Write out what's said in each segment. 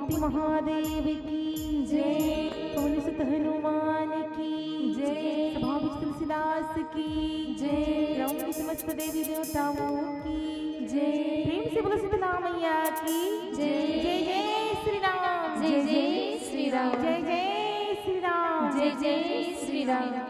उमापति महादेव की जय, पवन सुत हनुमान की जय, स्वाभाविक तुलसीदास की जय, राम की समस्त देवी देवताओं की जय। प्रेम से बोलो शीतला मैया की जय। जय जय श्री राम, जय जय श्री राम, जय जय श्री राम, जय जय श्री राम।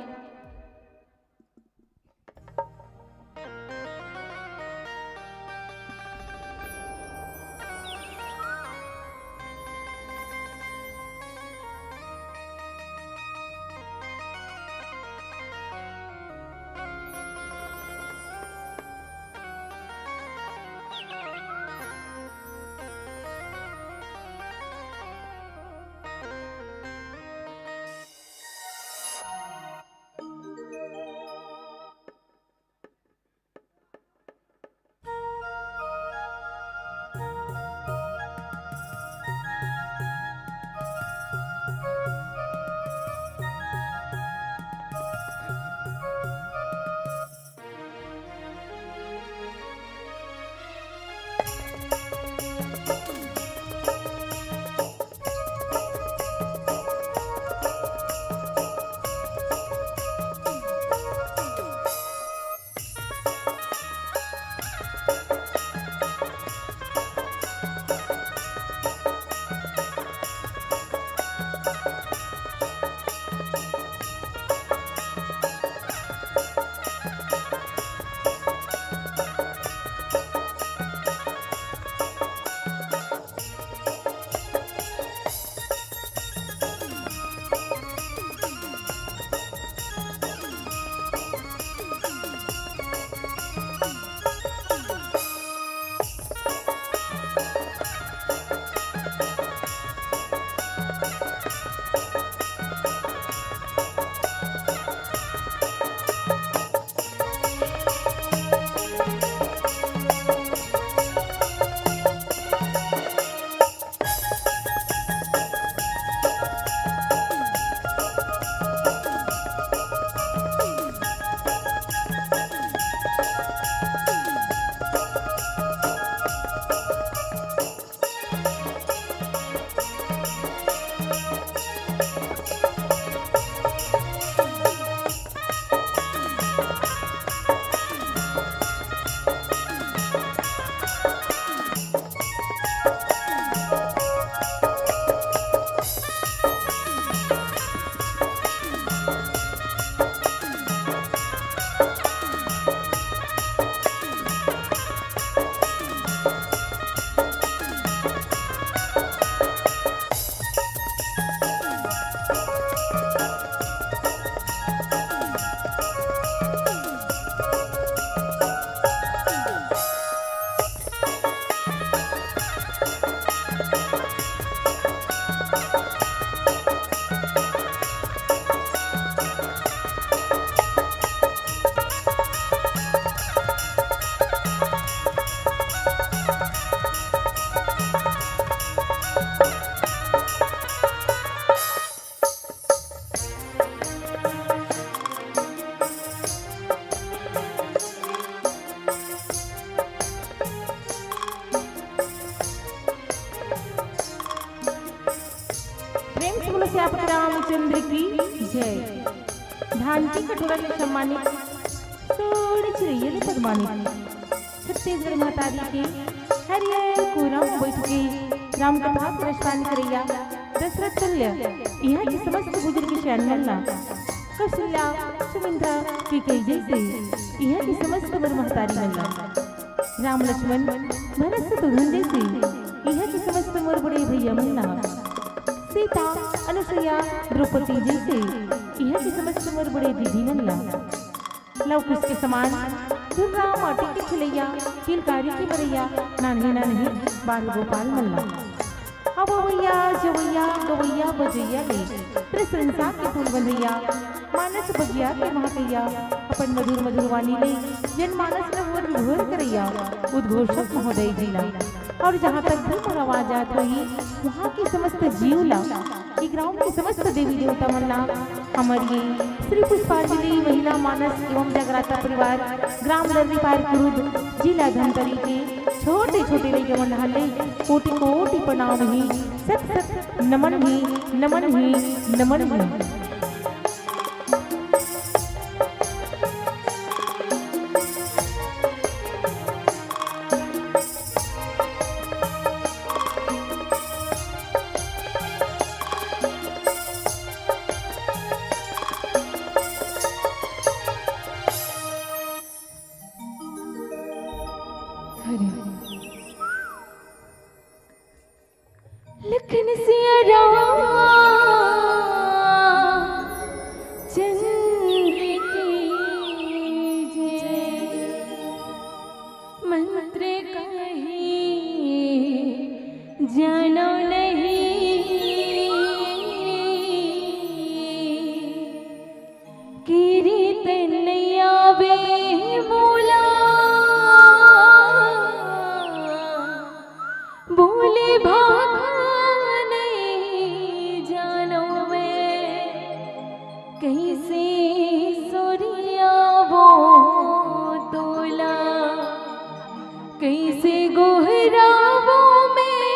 रामचंद्र की जय। भांति कटोरा में सम्मानित सोड़ चिड़ैया पदमानित छत्तीसगढ़ महतारी के हरियर कोरा बैठके राम कथा प्रस्थान करैया दशरथ तुल्य यह की समस्त बुजुर्ग शरणला कौशल्या सुमित्रा की कई जैसे यह की समस्त बर महतारी मल्ला राम लक्ष्मण भरत शत्रुघ्न जैसे यह की समस्त मोर बड़े भैया मल्ला सीता अनुसुईया द्रौपदी जैसे यह की समस्त मोर बड़े दीदी मल्ला लव कुश के समान दुर्गा माटी की खिलैया किलकारी की मरैया नान्हे नान्हे बाल गोपाल मल्ला अब वैया जवैया गवैया बजैया ले प्रशंसा के फूल बंधैया मानस बगिया के महकैया अपन मधुर मधुर वाणी ले जन मानस न वो विभोर करैया उद्घोषक महोदय जिला और जहाँ तक भी मोर आवाज आत रही वहाँ की समस्त जीव ला ग्राम की समस्त देवी देवता मल्ला हमारी श्री पुष्पांजलि महिला मानस एवं जगराता परिवार ग्राम दर्री पार कुरुद जिला धमतरी के छोटे छोटे लइके मन हाले कोटि कोटि प्रणाम ही सत सत नमन ही नमन ही नमन ही। लखन सिया राम चंद्र की जय। मंत्र कहीं जानो नहीं, कीर्तन आवे बोला बोले भागा नहीं जानो मैं, कैसे सूर्या वो तोला कैसे गोहरा वो में,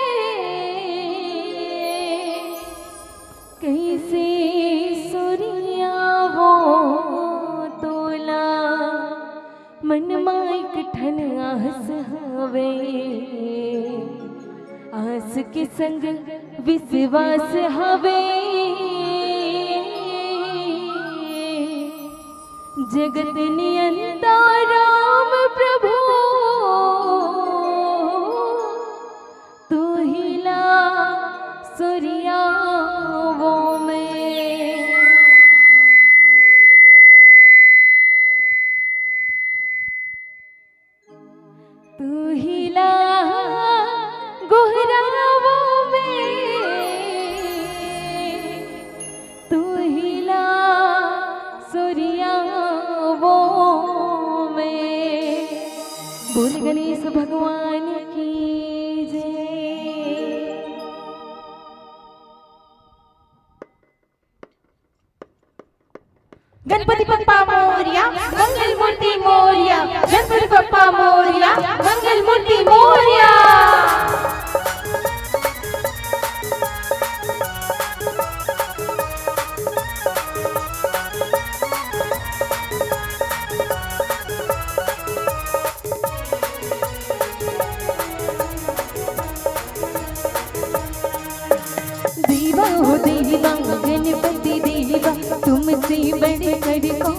कैसे सूर्या वो तोला मन माइक ठन आस हवे, आस के संग विश्वास हवे, जगत नियंता राम प्रभु तू हिला सूर्या वो में। तू हिला गोहरावो में, तू हिला सूर्यावो में। बोल गणेश भगवान की जय। गणपति बप्पा मोरया मंगल मूर्ति मोरया, गणपति बप्पा मोरया मंगल मूर्ति मोरया। देवा हो देवा गणपति देवा तुमसे बढ़ कर कौन,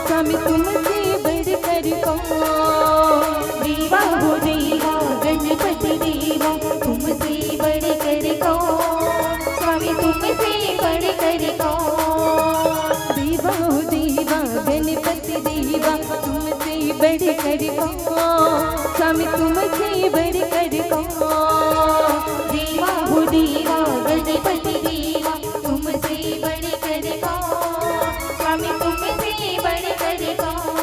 स्वामी तुमसे बढ़ कर कौन। देवा हो देवा गणपति देवा तुमसे बढ़ कर कौन, स्वामी तुमसे बढ़ कर कौन। देवा हो देवा गणपति देवा तुमसे बढ़ कर कौन, स्वामी तुमसे बढ़ कर कौन। देवा हो देवा गणपति देवा तुमसे बढ़ कर कौन, स्वामी तुमसे बढ़ कर कौन।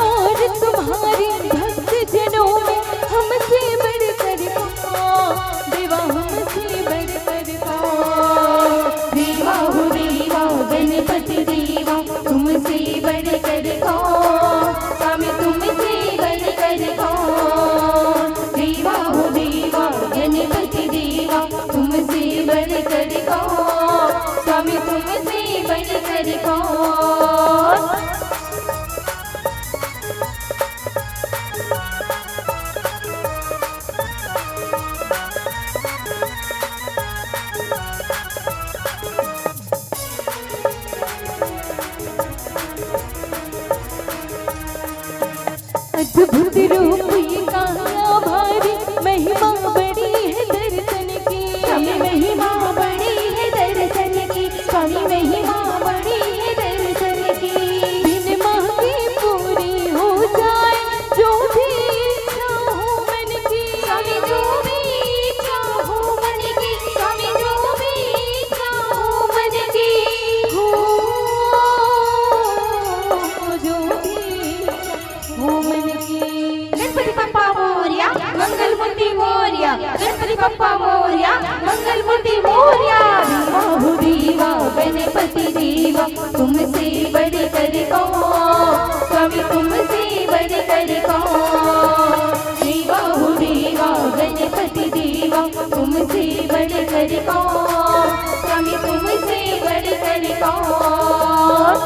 और तुम्हारे भक्त जनों में हमसे बढ़ कर कौन, देवा हमसे बढ़ कर कौन। देवा हो देवा गणपति देवा तुमसे बढ़ कर कौन, स्वामी तुमसे बढ़ कर कौन। देवा हो देवा गणपति देवा तुमसे बढ़ कर कौन, स्वामी तुमसे बढ़ कर कौन। अद्भुत रूप ये काया भारी, महिमा बड़ी है दर्शन की, स्वामी महिमा बड़ी है दर्शन की, स्वामी महिमा बड़ी है दर्शन की। बिन मांगे पूरी हो जाए जो भी इच्छा हो मन की, स्वामी जो भी इच्छा हो मन की, स्वामी जो भी इच्छा हो मन की। हो जो भी हो मन की। गणपति बप्पा मोरया मंगल मूर्ति मोरया, गणपति बप्पा मोरया मंगल मूर्ति मोरया। देवा हो देवा गणपति देवा तुमसे बढ़ कर कौन, स्वामी तुमसे बढ़ कर कौन। तुमसे बढ़कर कौन, स्वामी तुमसे बढ़कर कौन।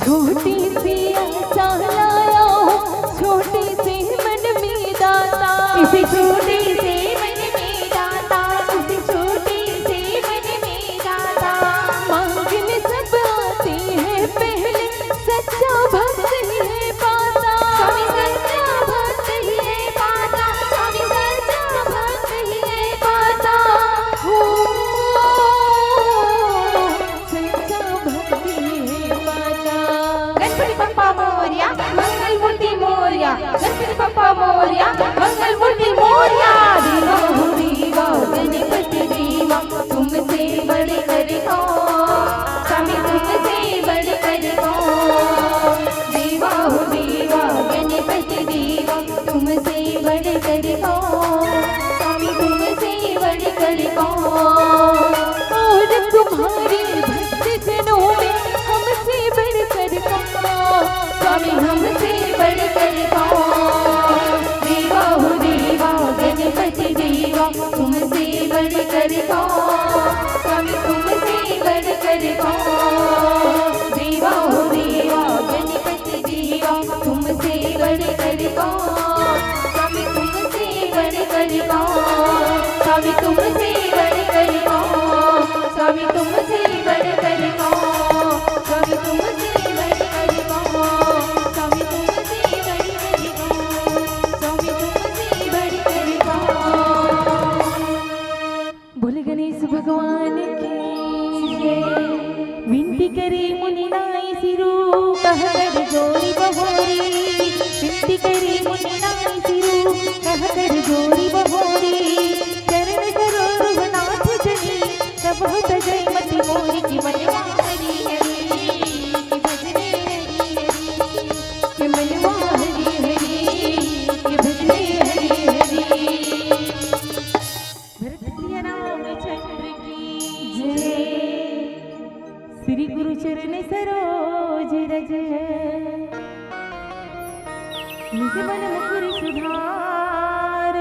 छोटी सी आशा लाया हूँ, छोटे से मन में दाता, इसी छोटे से मन में दाता, इसी छोटे से मन में दाता। मांगने सब आते हैं पहले, सच्चा भक्त ही है पाता। स्वामी सच्चा भक्त ही है पाता, स्वामी सच्चा भक्त ही है पाता। हो सच्चा भक्त ही है पाता। गणपति बप्पा मोरया, मंगल मूर्ति मोरया, गणपति बप्पा मोरया, मंगल मूर्ति मोरया। दीवा हो दीवा, गणपति दीवा, तुमसे बढ़कर कौन, स्वामी तुमसे बढ़कर कौन। दीवा हो दीवा, गणपति दीवा, तुमसे बढ़कर कौन, स्वामी तुमसे बढ़कर कौन। और तुम्हारे भक्त जनों में हमसे बढ़कर कौन, स्वामी हमसे बढ़कर कौन। दीवा हो दीवा, गणपति दीवा, तुमसे बढ़कर कौन, स्वामी तुमसे बढ़कर कौन। दीवा हो दीवा, गणपति दीवा, तुमसे बढ़कर कौन, स्वामी तुमसे बढ़कर कौन। स्वामी तुमसे बढ़कर कौन, स्वामी तुमसे बढ़कर कौन, स्वामी तुमसे बढ़कर कौन, स्वामी तुमसे बढ़कर कौन, स्वामी तुमसे बढ़कर कौन। बोल गणेश भगवान की विनती करे मुनि नाई सिरु, कह कर जोरी बहोरी। विनती करे मुनि नाई सिरु, कह कर जोरी बहोरी। चरण करो रघुनाथ जनी, तब होत जय मति मोरी की मनवा हरि हरि, की भजने हरि हरि, की मनवा हरि हरि, की भजने हरि हरि। भरत प्रिय रामचंद्र की जय। श्री गुरु चरण सरोज रज, निज मन मुकुर सुधार।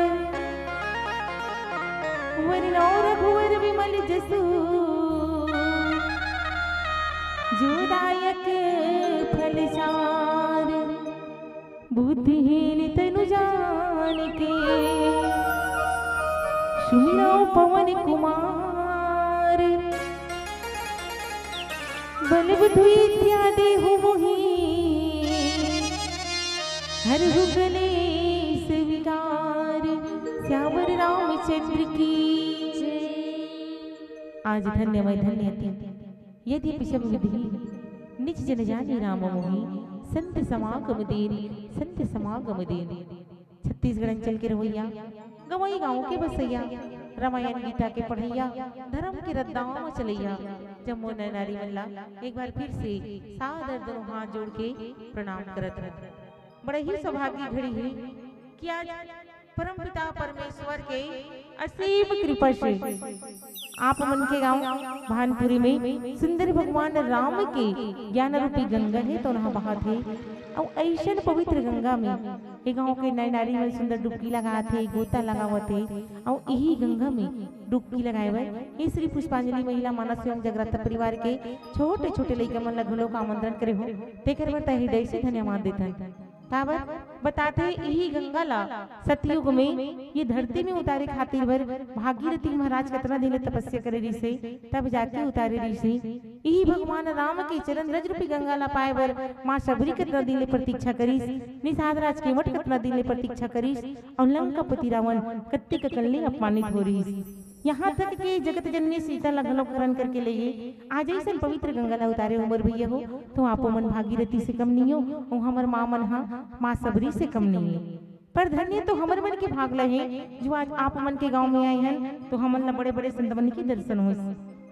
वरनौ रघुवर विमल जसु, जो दायक फल चार। बुद्धिहीन तनु जानिके, सुमिरौ पवन कुमार। बल बुद्धि इत्यादि हो मोहि, हरहु कलेश विकार। श्यावर रामचंद्र की जय। आज धन्यमय धन्यति यद्यपि सब विधि, निज जन जानी राम मोहि। संत समागम देन, संत समागम देन। छत्तीसगढ़ अंचल के रवैया, गवई गाँव के बसैया, रामायण गीता के पढ़ैया, धर्म के रद्दाम चलैया। जम्मू नारी मल्ला एक बार फिर से सादर दोनों हाथ जोड़ के प्रणाम करत रह। बड़े ही सौभाग्य घड़ी हुई कि आज परमपिता परमेश्वर के असीम कृपा से आप मन के गांव भानपुरी में सुंदर भगवान राम के ज्ञान रूपी गंगा है तो नहा बहा थे। और ऐसन पवित्र गंगा में एक गांव के नई नारी में सुंदर डुबकी लगा थे, गोता लगावा थे। और यही गंगा में डुबकी लगाए हुए ये श्री पुष्पांजलि महिला मानस एवं जागृता परिवार के छोटे छोटे लड़का मन लगलो का आमंत्रण करे हो। तेकर बर हृदय से धन्यवाद देता है। काबर बताते यही गंगा ला सतयुग में ये धरती में उतारे खातिर भर भागीरथी महाराज कितना दिन तपस्या करे रही से, तब जाके उतारे रही से। यही भगवान राम के चरण रज रूपी गंगा ला पाए बर माँ सबरी कितना दिन ले प्रतीक्षा करीस, निषाद राज केवट कितना दिन ले प्रतीक्षा करीस। और लंकापति रावण कत्ते कल्ले अपमानित हो रही। यहाँ तक के जगत जननी सीता लघलोकरण करके ले आज ऐसे पवित्र गंगा ला उतारे उमर भैया हो तो आपो मन भागीरथी से कम नहीं हो और हमर माँ मन हा माँ सबरी से कम नहीं है। पर धन्य तो हमर मन के भाग लहे जो आज आप मन के गांव में आए हैं तो हमन ला बड़े बड़े संत मन के दर्शन हो।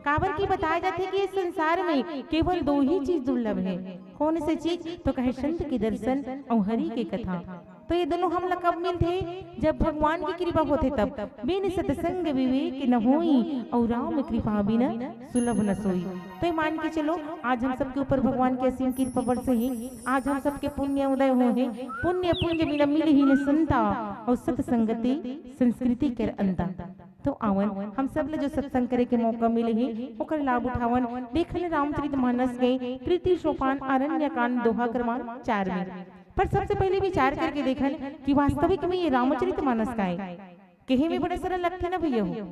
काबर की बताया जाते है कि इस संसार में केवल दो ही चीज दुर्लभ है। कौन सी चीज तो कहे संत के दर्शन और हरि के कथा। तो ये दोनों हम लोग कब मिलते, जब भगवान की कृपा होते तब। बिन सत्संग विवेक न होई और राम कृपा बिना सुलभ न सोई। तो ये मान के चलो आज हम सबके ऊपर भगवान की असीम कृपा बरसे ही आज हम सबके पुण्य उदय हो है। पुण्य पुंज बिना मिल ही न संता और सत्संगति संस्कृति के अंता। तो आवन हम सब ले जो सत्संग करे के मौका मिले ही ओकर लाभ उठावन। देखल रामचरितमानस के तृतीय सोपान अरण्य कांड दोहा क्रमांक 4 में। पर सबसे पहले विचार करके देखन कि वास्तविक में ये रामचरितमानस का है। कहीं में बड़े सरल लगते ना भैया हो,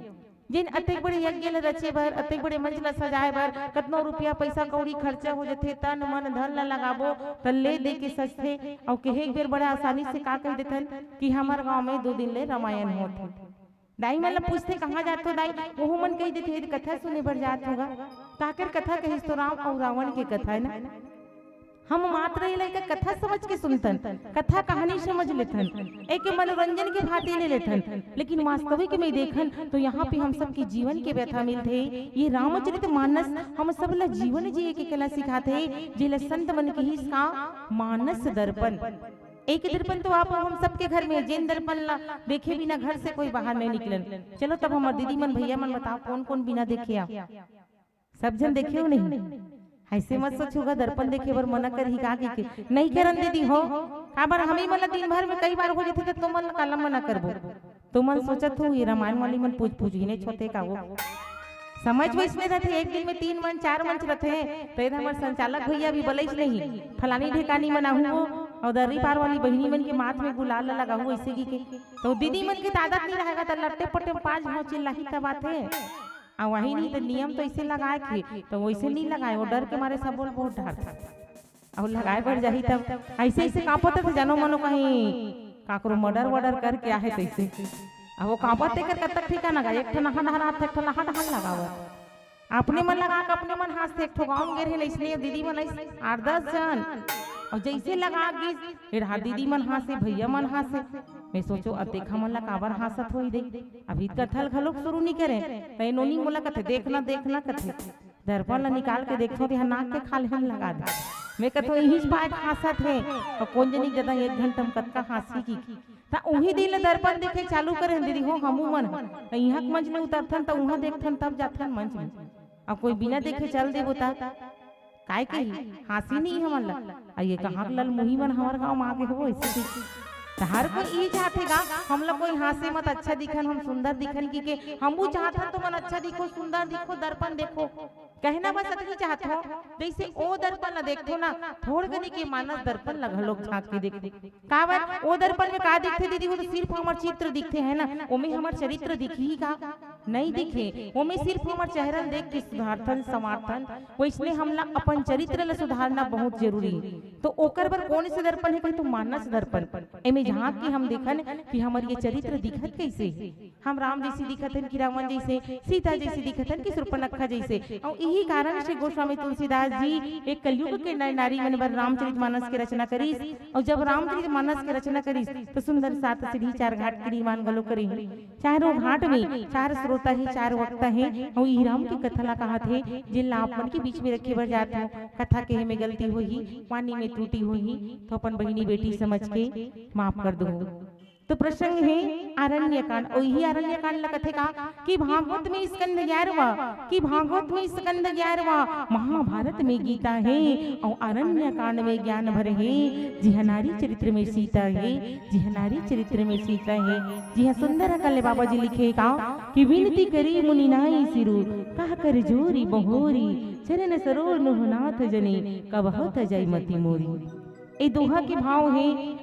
जिन अतेक बड़े यज्ञ ल रचे बर, अतेक बड़े मंच ल सजाए बर कतनो रुपया पैसा कौड़ी खर्चा हो जाते, तन मन धन ल लगाबो त ले दे के सजथे और कहे एक बेर बड़ा आसानी से का कह देथन कि हमार गांव में 2 दिन ले रामायण होत। दाई मन ल पूछते कहाँ जात हो दाई, वो मन कह देते कथा सुने बर जात होगा। ताकर कथा कहिस तो राम और रावण की कथा है ना। हम मात्र ये लइका कथा समझ के सुनतन, कथा कहानी समझ लेथन, एक मनोरंजन के भांति ले लेथन। लेकिन वास्तविक में देखन तो यहाँ पे हम सबके जीवन के व्यथा मिलते। ये रामचरितमानस हम सब ला जीवन जिए के कला सिखाते, जिला संत मन के ही का मानस दर्पण। एक दर्पण तो आप हम सबके घर में, जिन दर्पण ला देखे बिना घर से कोई बाहर नहीं निकलन। चलो तब हमारे दीदी मन भैया मन बताओ कौन कौन बिना देखे आ? सब जन देखे हो नहीं? ऐसे मत सोचोगा दर्पण देखे बर मना कर ही का के नहीं करन दीदी हो। काबर हमें मन दिन भर में कई बार हो जाते तो मन काला मना करबो। तो मन सोचत हो ये रामायण वाली मन पूछ पूछ ही नहीं छोते का वो समझ वैसने रहते। एक दिन में 3 मंच 4 मंच रहते हैं। तो इधर हमारे संचालक भैया भी बोले नहीं फलानी ढेकानी मना हुआ और दर्री पार वाली बहनी मन के माथ में गुलाल लगा हुआ ऐसे की के। तो दीदी मन की तादाद नहीं रहेगा तो लट्टे पट्टे 5 भाव चिल्लाही का बात है। और वही नहीं तो नियम तो ऐसे लगाए थे तो वैसे नहीं लगाए, वो डर के मारे सब बोल बहुत डर था और लगाए बढ़ जाही तब ऐसे ऐसे कांपते थे जानो मनो कहीं काकरो मर्डर वर्डर कर क्या है तैसे। अब वो कांपते कर कब तक ठिकाना लगा एक ठन नहा हाथ एक ठन नहा लगावा अपने मन लगा के अपने मन हाथ से एक ठो गाँव गिर है इसलिए दीदी मन 8-10 जन और जैसे लगा गिस फिर दीदी मन हाथ से भैया मन हाथ से। मैं सोचो अतेखा मन ला काबर हासत होई दे अभी कथल घलोक शुरू नहीं करे तै नोनी मोला कथे देखना देखना कथे दर्पण ला निकाल के देखो ते नाक के खाल हम लगा दे। मैं कथो यही पाए हासत है और कौन जनी जदा 1 घंटा में कतका हासी की ता उही दिन दर्पण देखे चालू करे दीदी हो हमू मन यहाँ मंच में उतरथन तो वहां देखथन तब जाथन मंच में। अब कोई बिना देखे चल देबो ता काय कही हासी नहीं हमन ला ये कहाँ लल मुही मन हमार गाँव में आगे हो ऐसे तो हर कोई ये चाहतेगा हम लोग कोई हासे मत अच्छा दिखन हम सुंदर दिखन की के हम वो चाहते तो मन अच्छा दिखो सुंदर दिखो दर्पण देखो कहना बस अतनी चाहत हो जैसे ओ दर्पण ला देखो ना थोड़ गनी के मानस दर्पण लगा लोग झांक के देखते काबर ओ दर्पण में का दिखते दीदी वो तो सिर्फ हमार चित्र दिखते हैं ना ओमे हमार चरित्र दिखी का नहीं दिखे ओमे सिर्फ हमार चेहरा देख के सुधारथन समर्थन वैसने हमला अपन चरित्र ला सुधारना बहुत जरूरी। तो ओकर बर कौन से दर्पण है तो मानस दर्पण एमे जहाँ की हम देखन कि हमार ये चरित्र दिखत कैसे हम राम जैसी दिखतन कि रावण जैसे सीता जैसी दिखतन कि शूर्पणखा जैसे। और यही कारण से गोस्वामी तुलसीदास जी एक कलयुग के नर नारी मन बर रामचरितमानस की रचना करीस। और जब रामचरितमानस की रचना करीस तो सुंदर 7 सीढ़ी 4 घाट की मान गलो करी चारों घाट में 4 श्रोता है 4 वक्ता है और ई राम की कथा ला कहा थे जिला आप मन के बीच में रखे बर जात हो कथा कहे में गलती हुई वाणी में त्रुटि हुई तो अपन बहिनी बेटी समझ के माफ कर दो। तो प्रसंग है अरण्य कांड और यही अरण्य कांड ला कथे का कि भागवत में स्कंद 11वां महाभारत में गीता है और अरण्य कांड में ज्ञान भर है। जी नारी चरित्र में सीता है जी नारी चरित्र में सीता है जी सुंदर कल बाबा जी लिखे का कि विनती करी मुनि नाई सिरु कह कर जोरी बहोरी चरण सरोर नुहनाथ जने कबहत जय मति मोरी। ये दोहा के भाव है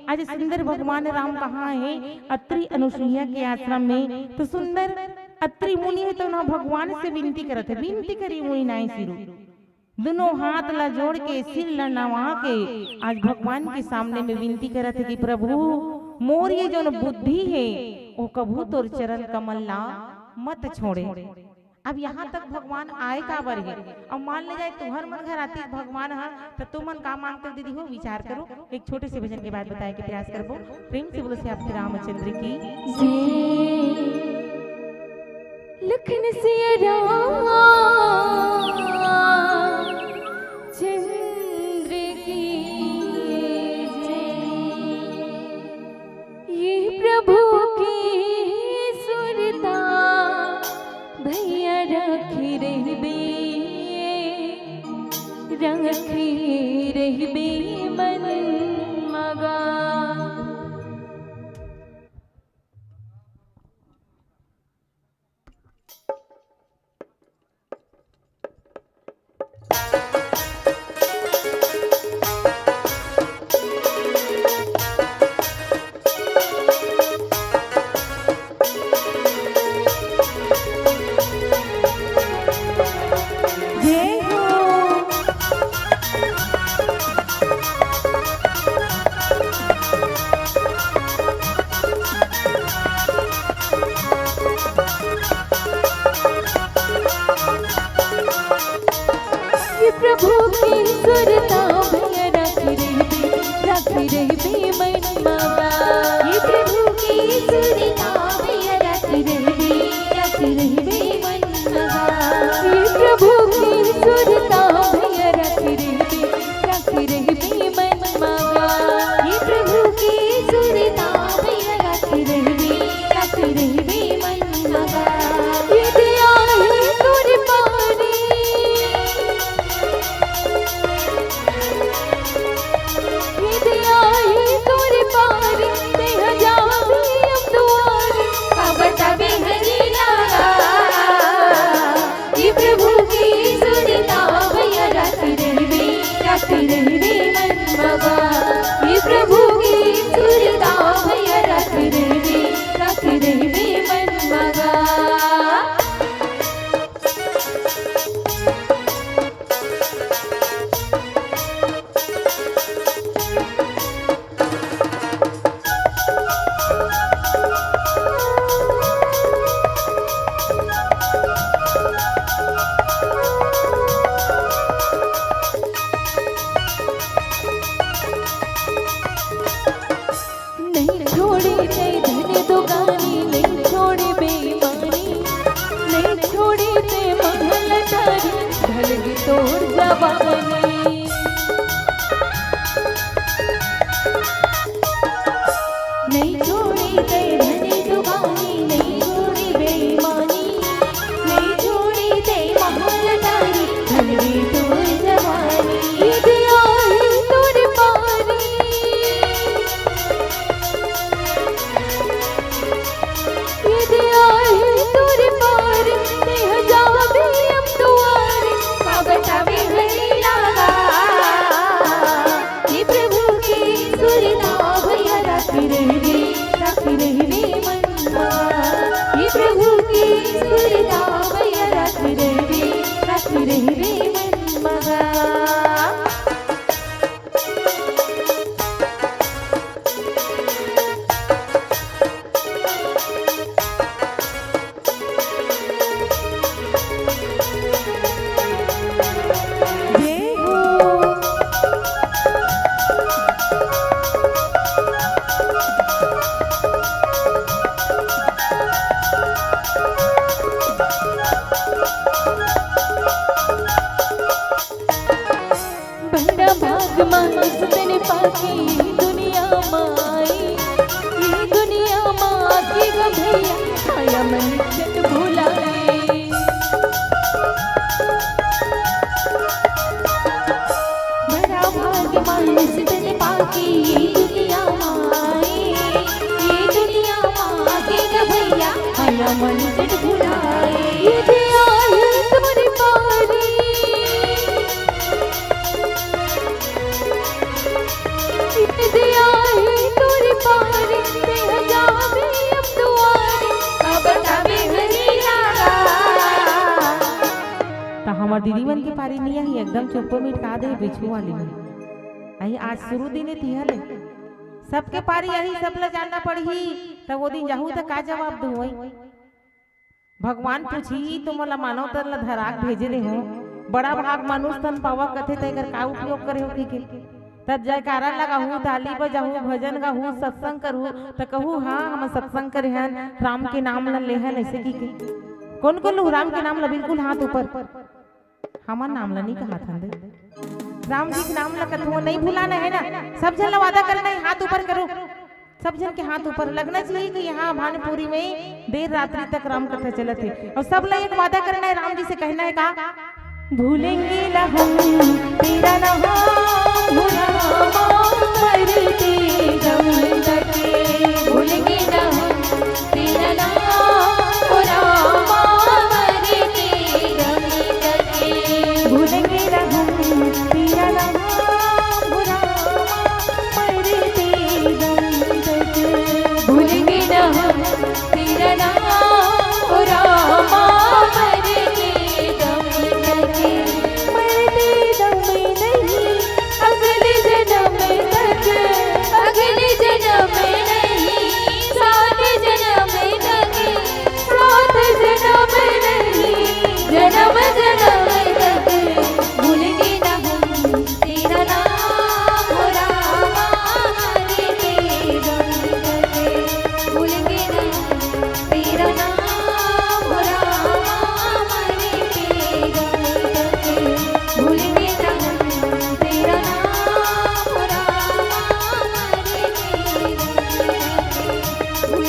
आज सुंदर भगवान राम कहाँ है अत्रि अनुसुईया के आश्रम में। तो सुंदर अत्रि मुनि है तो ना भगवान से विनती करत है विनती करी मुनि नाई सिरु दोनों हाथ ला जोड़ के सिर ला नवा के आज भगवान के सामने में विनती करत है कि प्रभु मोर ये जो बुद्धि है वो कभू तोर चरण कमल ला मत छोड़े। अब यहाँ तक भगवान आए का बर है और मान ले जाए तुम्हार मन घर आती भगवान हाँ तो तुम मन का मांगते दीदी हो विचार करो। एक छोटे से भजन के बाद बताए के प्रयास करो प्रेम से बोलो से आपके रामचंद्र की लखन सिया राम चंद्र की जय। राखी रहिबे मन मगा। प्रभु की सुरता भैया राखी रहिबे मन मगा। ये प्रभु की सुरता भैया राखी रहिबे मन मगा। ये प्रभु की सुरता भैया राखी रहिबे मन मगा। ये प्रभु की सुरता भैया राखी रहिबे मन मगा। ये दया है तोरे पारी, ये दया है तोरे पारी, तेह जाबी अब दुआरी। बताबे हरी लागा। ये प्रभु की सुरता भैया राखी रहिबे मन मगा। ये प्रभु की सुरता भैया राखी रहिबे मन मगा। नहीं छोड़े ते धन दुगानी, नहीं छोड़े बेईमानी, नहीं छोड़े ते महल तारी, ढलगी तोर जवानी। नहीं छोड़ी ते धन दुगानी, नहीं छोड़ी बेईमानी, नहीं छोड़ी ते महल तारी, ढलगी तोर जवानी। ये दया है तोरे पारी, ये दया है तोरे पारी, तेह जाबी अब दुआरी। बताबे हरी लागा। ये प्रभु की सुरता भैया राखी रहिबे मन मगा। ये प्रभु की सुरता भैया राखी रहिबे मन मगा। जय हो बड़ा भाग मानुस तेने पाके दुनिया माई, ये दुनिया माँ की ग भैया आया मन चट भुलाए। बड़ा भाग्य मानुस तेने पाके ये दुनिया माई, ये दुनिया माँ के ग भैया आया मन चट भुलाए। ये दया है तोरे पारी, ये दया है तोरे पारी, तेह जाबी अब दुआरी। बताबे हरी लागा। तो हमार दीदी मन के पारी नहीं आई, एकदम चुप्पो मिटका दे बिछू वाली में। आई आज शुरू दिन तिहले सबके पारी यही सब ला जानना पड़ही, तब वो दिन जाहू तो का जवाब दू। भगवान पूछी तो मोला मानव तन ला धराक भेजे ले हो, बड़ा भाग मनुष्य तन पावा कथे तेकर का उपयोग करे हो के तब जयकारा लगाहू, ताली बजाहू, भजन गाहू, सत्संग करू तो कहू हाँ हम सत्संग करे हैं, राम के नाम ला ले हैं ऐसे की के कौन कौन लोग राम के नाम ला बिल्कुल हाथ ऊपर, हमार नाम ला नहीं कहा था राम जी के नाम ला कथो नहीं भुलाना है ना, सब जन ला वादा करना है हाथ ऊपर करो, सब जन के हाथ ऊपर लगना चाहिए कि यहाँ भानपुरी में देर रात्रि तक राम कथा चलत है और सब ला एक वादा करना है, राम जी से कहना है का भूलेंगे न हम तेरा नाम हो रामा, मरते दम तक भूलेंगे न हम तेरा नाम हो रामा, मरते दम तक भूलेंगे न हम तेरा नाम हो रामा, मरते दम तक भूलेंगे न हम तेरा नाम हो रामा, मरते दम तक मरते दम नहीं अगले जन्म तक, अगले जन्म नहीं सात जन्म तक, सात जन्म नहीं जन्म जन्म तक भूलेंगे न हम तेरा नाम हो रामा, मरते दम तक भूलेंगे न हम तेरा नाम हो रामा, मरते दम तक भूलेंगे न हम तेरा नाम हो रामा, मरते दम तक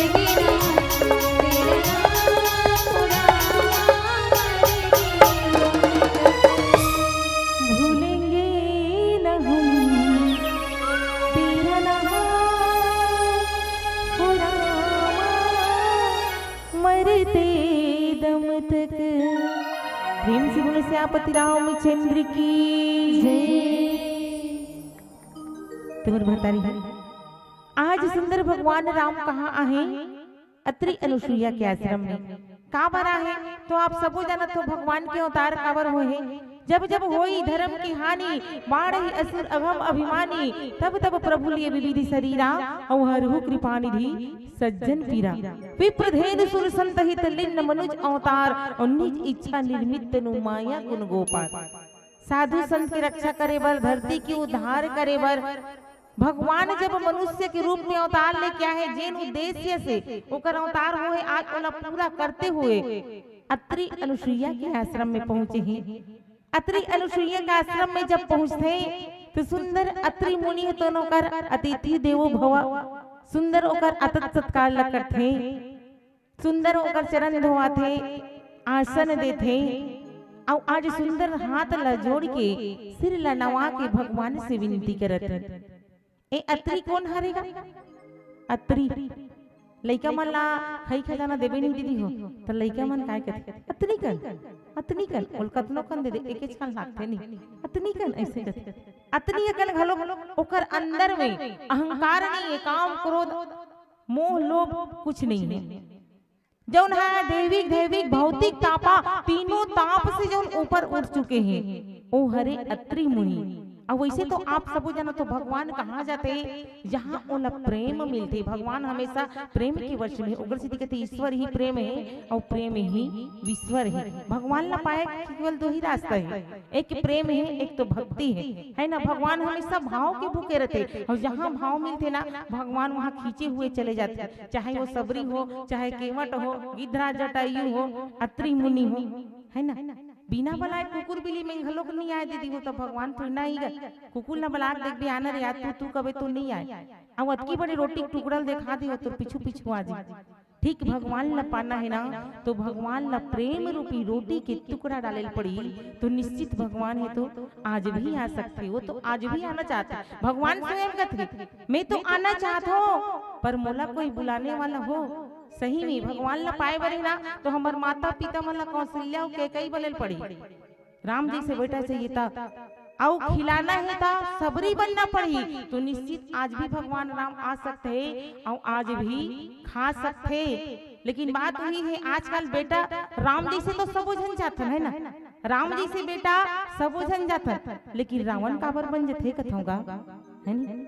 भूलेंगे न हम तेरा नाम हो रामा, मरते दम भूलेंगे न हम तेरा नाम हो रामा, मरते दम तक तक। प्रेम से बोले श्यामपति रामचंद्र की तुम्हारे भतारी आज सुंदर भगवान राम कहाँ आहे? अत्रि अनुसुईया के आश्रम में का बरा है? तो आप सबो जानत हो भगवान के अवतार काबर होए? जब जब होई धर्म की हानि, बाढ़ असुर अघम अभिमानी, तब तब प्रभु लिए विविधि शरीरा, और हरहु कृपा निधि सज्जन पीरा। विप्रधेनु सुर संत हित लिन्न मनुज अवतार, और निज इच्छा निर्मित तनु माया गुण गोपाल। साधु संत की रक्षा करे बर, धरती की उद्धार करे बर भगवान जब मनुष्य के रूप में अवतार ले क्या है, जेन उद्देश्य से ओकर अवतार हुए, आज ओला पूरा करते हुए अत्रि अनुसुईया के आश्रम में पहुंचे हैं। अत्रि अनुसुईया के आश्रम में जब पहुंचते तो सुंदर अत्रि मुनि तो नौकर अतिथि देवो भव, सुंदर ओकर अतत सत्कार ल करथे, सुंदर ओकर चरण धोआथे, आसन देथे, और आज सुंदर हाथ ल जोड़ के सिर ल नवा के भगवान से विनती करत। ए अत्रि कौन हरेगा? अत्रि लइका मन ला खई खजाना देबे नहीं दीदी हो, तो लइका मन काय कहते अत्नि कन, अत्नि कन बोल कतनो कन दे दे, एके छन लागते नहीं अत्नि कन ऐसे कहते। अत्नि कन घलो ओकर अंदर में अहंकार नहीं है, काम क्रोध मोह लोभ कुछ नहीं है। जौन है दैविक दैविक भौतिक तापा, तीनों ताप से जौन ऊपर उठ चुके हैं, ओ हरे अत्रि मुनि। और वैसे तो आप सब जानो तो भगवान कहाँ जाते? जहाँ ओला प्रेम मिलते। भगवान हमेशा प्रेम के वर्ष में उग्र सिद्धि कहते ईश्वर ही प्रेम है और प्रेम ही ईश्वर है। भगवान ला पाए केवल दो ही रास्ता है, एक प्रेम है, एक तो भक्ति है ना। भगवान हमेशा भाव के भूखे रहते, और जहाँ भाव मिलते ना भगवान वहाँ खींचे हुए चले जाते, चाहे वो सबरी हो, चाहे केवट हो, गिद्धरा जटायु हो, अत्रि मुनि हो, है ना। बिना बलाए कुकुर बिली में घलोक नहीं आए दीदी हो, तो भगवान थोड़ी ना आएगा। कुकुर ना बलाक देख भी आना रे, तू कबे तो नहीं आए, अब अतकी बड़ी रोटी टुकड़ल देखा दी हो तो पीछू पीछू आ जाए। ठीक भगवान ला पाना है ना, तो भगवान ला प्रेम रूपी रोटी के टुकड़ा डाले पड़ी, तो निश्चित भगवान है तो आज भी आ सकते हो, तो आज भी आना चाहते। भगवान स्वयं कहते मैं तो आना चाहता हूँ, पर मोला कोई बुलाने वाला हो। सही में भगवान ला पाए बरे ना, तो हमार माता पिता मन ला कौशल्या के कई बलल पड़ी, राम जी से बेटा चाहिए था, और खिलाना है था, सबरी बनना पड़ी, तो निश्चित आज भी भगवान राम आ सकते हैं और आज भी खा सकते। लेकिन बात वही है, आजकल बेटा राम जी से तो सब जन जाथन है ना, राम जी से बेटा सब जन जाथन, लेकिन रावण काबर बन जथे कथोगा है नी।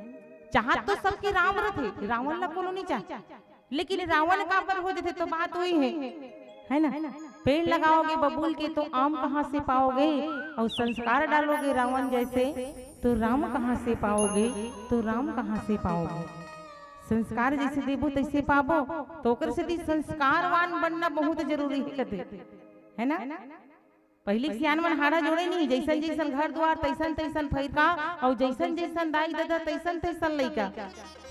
चाहत तो सबके राम रथे, रावण ला कोनो नहीं चाह, लेकिन रावण काबर हो जथे, तो बात वही है ना। पेड़ लगाओगे बबूल के तो आम कहाँ से पाओगे, और संस्कार डालोगे रावण जैसे तो राम कहाँ से पाओगे, तो राम कहाँ से पाओगे। संस्कार जैसे देबो तैसे पाबो, तो ओकर से संस्कारवान बनना बहुत जरूरी है ना। पहले सियान मन हाड़ा जोड़े नहीं, जैसन जैसन घर द्वार तैसन तैसन फैरका, और जैसन जैसन दाई दादा तैसन तैसन लइका।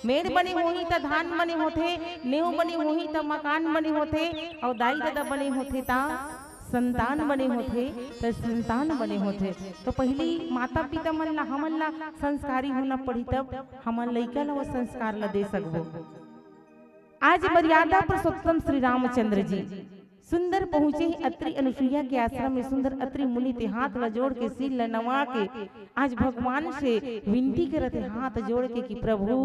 मेड़ बने होही त धान बने होथे, नेव बने होही त मकान बने होथे, और दाई दादा बने होथे ता संतान बने होते तो संतान बने होते तो पहली माता पिता मन ला हमन ला संस्कारी होना पड़ी तब हमन लइका ला वो संस्कार ला दे सकबो। आज मर्यादा पुरुषोत्तम श्री रामचंद्र जी सुंदर पहुंचे ही अत्रि अनुसुईया के आश्रम में। सुंदर अत्रि मुनि ते हाथ ल जोड़ के सिर ल नवा के आज भगवान से विनती करते हाथ जोड़ के कि प्रभु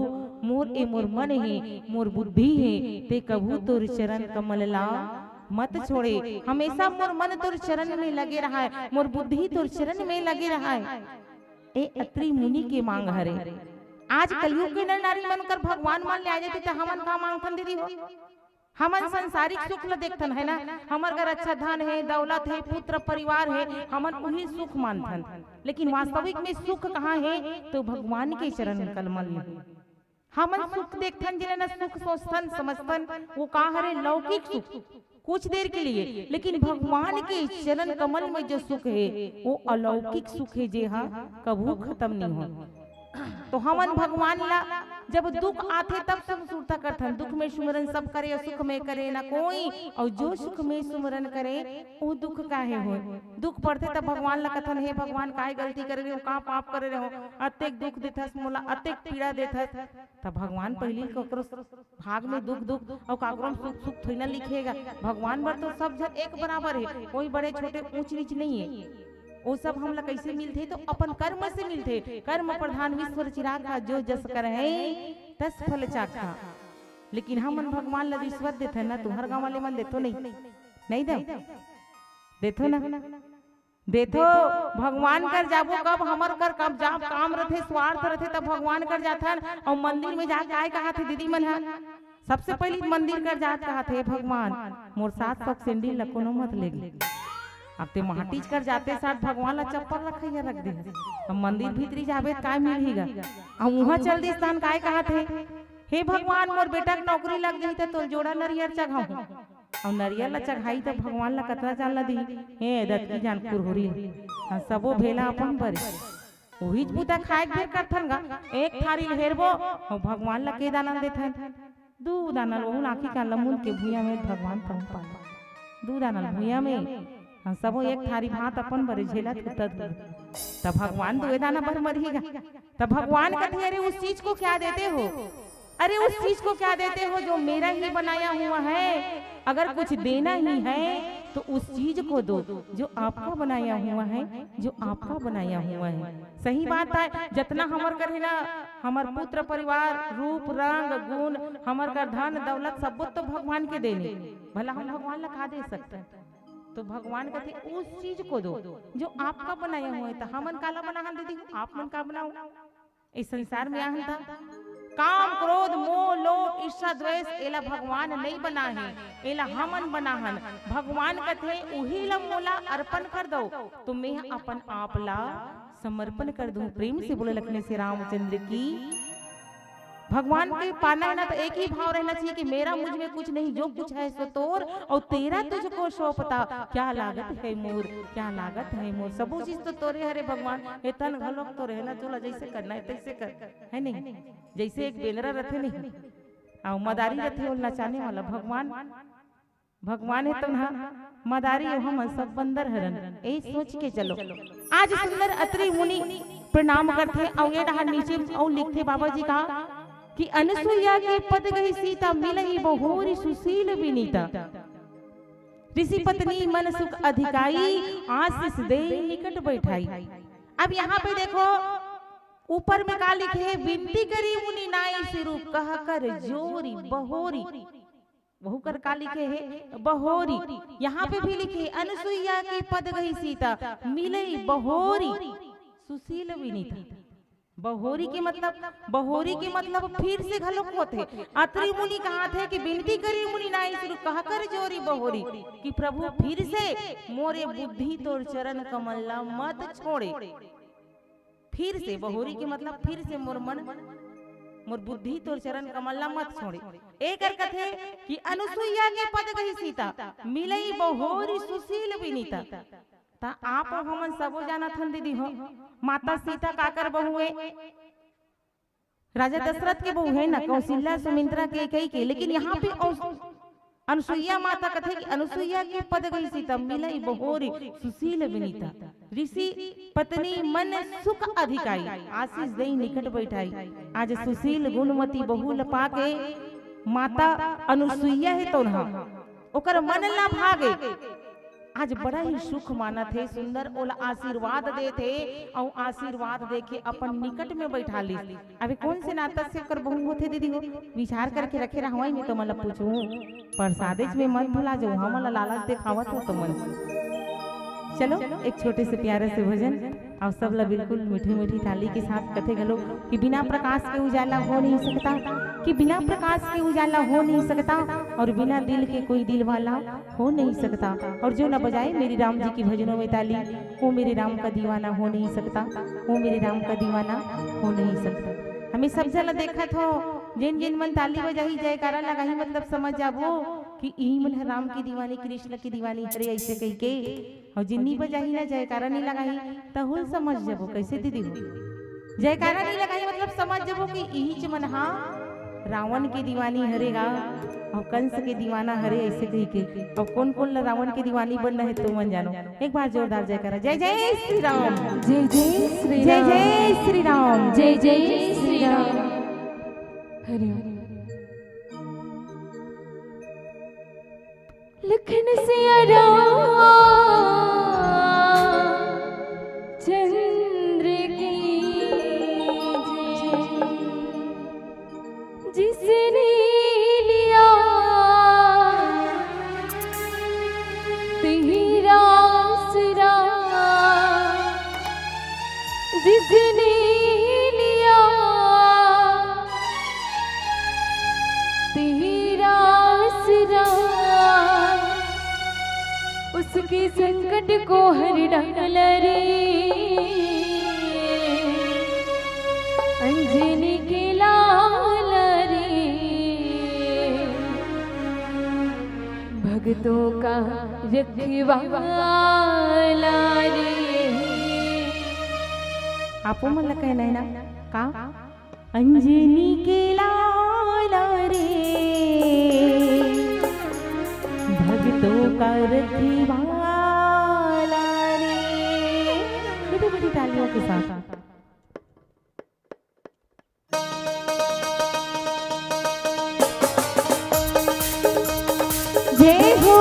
मोर ए मोर मन है मोर बुद्धि है ते कभू तोर चरण कमल ला मत छोड़े। हमेशा मोर मन तोर चरण में लगे रहा है, मोर बुद्धि तोर चरण में लगे रहा है। ए अत्रि मुनि के मांग हरे। आज कलयुग के नर नारी मन कर भगवान मान ले आ जाते तो हमन का मांगथन दीदी हो। हमन संसारिक सुख ल देखथन है ना, हमर घर अच्छा धन है दौलत है पुत्र परिवार है, हमन वही सुख मानथन। लेकिन वास्तविक में सुख कहाँ है तो भगवान के चरण कमल में। हमन सुख देखथन जिन्हें ना सुख सोचथन समझथन वो कहाँ हरे लौकिक सुख कुछ देर के लिए, लेकिन भगवान के चरण कमल में जो सुख है वो अलौकिक सुख है जे हा कभू खत्म नहीं हो। तो हमन भगवान ला जब दुख आथे तब सब सुरता करथन, दुख में सुमरन सब करे और सुख में करे ना कोई, और जो सुख में सुमरन करे वो दुख काहे हो। दुख पड़ते तब भगवान ला कथन हे भगवान काहे गलती करे रहे हो, का पाप करे रहे हो, अतेक दुख देथस मोला अतेक पीड़ा देथस। तब भगवान पहले ककरो भाग में दुख दुख और काकरो सुख सुख थोड़ी ना लिखेगा। भगवान बर तो सब जन एक बराबर है, कोई बड़े छोटे ऊंच नीच नहीं है। वो सब हमला कैसे मिलते तो अपन कर्म से मिलते। कर्म प्रधान विश्व चिरागा जो जस कर है तस फल चाखा। लेकिन हम भगवान ला रिश्वत देते ना, तुम्हार गाँव वाले मन देतो नहीं दे देतो ना देतो। भगवान कर जाबो कब हमर कर कब जाब काम रथे स्वार्थ रथे तब भगवान कर जाथन। और मंदिर में जाके आए कहा थे दीदी मन सबसे पहले मंदिर कर जात कहा थे भगवान मोर 700 सैंडल ला कोनो मत लेगी। अब ते माटीज कर जाते साथ भगवान ला चप्पल रखैया रख दे। अब मंदिर भीतरी जाबे काय मिलहीगा। अब वहां चल दी स्थान काय कहा थे हे भगवान मोर बेटा के नौकरी लग जाई तो जोड़ा नरियर चढ़ाऊ। और नरियर ला चढ़ाई तो भगवान ला कतरा जान ला दी हे दत की जान कुरहुरी सबो भेला अपन पर वही पूता खाए फिर करथन गा। एक थारी हेरबो और भगवान ला के दाना देथन 2 दाना वो लाखी का लमुन के भुइया में भगवान पहुंच पा 2 दाना भुइया में सबो एक थारी भात अपन बरे झेला तब भगवान 2 दाना भर मरेगा। तब भगवान कहते अरे उस चीज को क्या देते हो, अरे उस चीज को क्या देते हो जो मेरा ही बनाया हुआ है। अगर कुछ देना ही है तो उस चीज को दो जो आपका बनाया हुआ है, जो आपका बनाया हुआ है। सही बात है, जितना हमर कर है ना हमर पुत्र परिवार रूप रंग गुण हमर कर धन दौलत सब तो भगवान के देने भला हम भगवान ला खा दे सकते। तो भगवान कहते उस चीज को दो जो आपका बनाया हुआ है। तो हमन काला बनाहन दीदी आप मन का बनाओ। इस संसार में आहन था काम क्रोध मोह लोभ ईर्ष्या द्वेष एला भगवान नहीं बना है, एला हमन बनाहन। भगवान कहते उही ला मोला अर्पण कर दो तो मैं अपन आप ला समर्पण कर दूं। प्रेम से बोले लखने से रामचंद्र की। भगवान के पाना है ना तो एक ही भाव रहना चाहिए कि मेरा मुझ में कुछ नहीं, जो कुछ है सो तोर और तेरा तुझको सौंपता। क्या लागत है मोर, क्या लागत है मोर, सब चीज तो तोरे हरे भगवान। तन घलोक तो रहना चोला जैसे करना है तैसे कर है नहीं। जैसे एक बेलरा रथे नहीं और मदारी रथे नचाने वाला भगवान है तो ना मदारी हम सब बंदर हरन। ए सोच के चलो आज सुंदर अत्रि मुनि प्रणाम करते और ये डहार नीचे और लिखते बाबा जी का कि अनुसुईया के पद गई सीता मिलही बहुरी सुशील विनीता। ऋषि पत्नी मन सुख अधिकाई आशीष दे निकट बैठाई। अब यहाँ पे देखो ऊपर में का लिखे है विनती करी मुनि नाई सिरु कह कर जोरी बहोरी। बहु कर का लिखे है बहोरी। यहाँ पे भी लिखे अनुसुईया के पद गई सीता मिलई बहोरी सुशील विनीता। बहोरी के मतलब फिर से घलोक होते। अत्रि मुनि कहा थे कि विनती करी मुनि नाई सिरु कह कर जोरी बहोरी कि प्रभु फिर से मोरे बुद्धि तोर चरण कमल ला मत छोड़े। फिर से बहोरी के मतलब फिर से मोर मन मोर बुद्धि तोर चरण कमल ला मत छोड़े। एक कथे कि अनुसुईया के पद गई सीता मिलई बहोरी सुशील विनीता। ता आप हमन सबो जाना थन दीदी हो माता सीता काकर बहू है, राजा दशरथ के बहू है ना, कौशल्या सुमित्रा के कई के। लेकिन यहाँ पे अनुसुईया माता कथे कि अनुसुईया के पद गई सीता मिलई बहोरी सुशील विनीता ऋषि पत्नी मन सुख अधिकाई आशीष दई निकट बैठाई। आज सुशील गुणमती बहुल पाके माता अनुसुईया है तो ना ओकर मन ना भागे। आज बड़ा ही सुख माना थे सुंदर ओला आशीर्वाद दे थे और आशीर्वाद दे के अपन निकट में बैठा ली। अभी कौन से नाता से कर बहू होते दीदी हो विचार करके रखे रहा नहीं तो मतलब पूछूं प्रसादेज में मत भुला जाओ हम लालच दिखावत हो तो मन। चलो एक छोटे से प्यारे से भजन और सब ला बिल्कुल मीठी मीठी थाली के साथ कथे गलो कि बिना प्रकाश के उजाला हो नहीं सकता, कि बिना प्रकाश के उजाला हो नहीं सकता और बिना दिल के कोई दिल वाला हो नहीं सकता। और जो न बजाए मेरी राम जी की भजनों में ताली वो मेरे राम का दीवाना हो नहीं सकता, वो मेरे राम का दीवाना हो नहीं सकता। हमें सब जला देखा था जिन जिन मन ताली बजाही जयकारा लगाही मतलब समझ जाबो कि यही मन है राम की दीवानी कृष्ण की दीवानी हरे ऐसे कही के। और जिन्नी बजाही ना जयकारा नहीं लगाही तहुल समझ जाबो कैसे दीदी हो जयकारा नहीं लगाही मतलब समझ जाबो कि यही मन हाँ रावण की दीवानी हरेगा और कंस के दीवाना हरे ऐसे कही के। और कौन कौन रावण की दीवानी बन रहे तो मन जानो। एक बार जोरदार जयकारा जय जय श्री राम जय जय श्री जय जय श्री राम जय जय श्री राम। हरे लखन सिया राम चंद्र की जय। जिसने लिया तेरा आसरा, जिसने लिया तेरा आसरा उसके संकट को हर डाला रे। अंजनी के लाल रे भक्तों का रखवाला रे। आपो मन लगा है ना का अंजनी के लाला रे भक्तों का रखवाला रे। बड़ी बड़ी तालियों के साथ जय हो।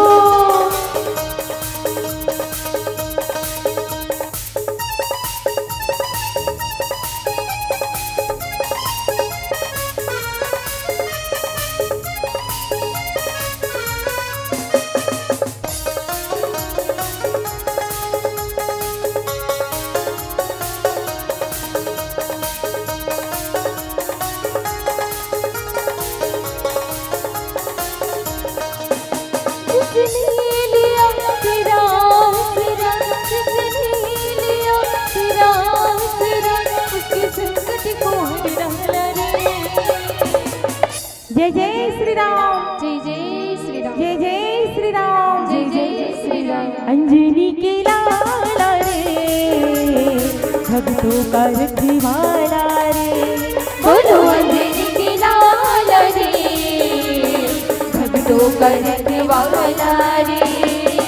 जय जय श्री राम जय जय श्री राम जय जय श्री राम जय जय श्री राम। अंजनी के लाला रे भक्तों का रखवाला रे। बोलो अंजनी के लाल रे भक्तों का रखवाला रे।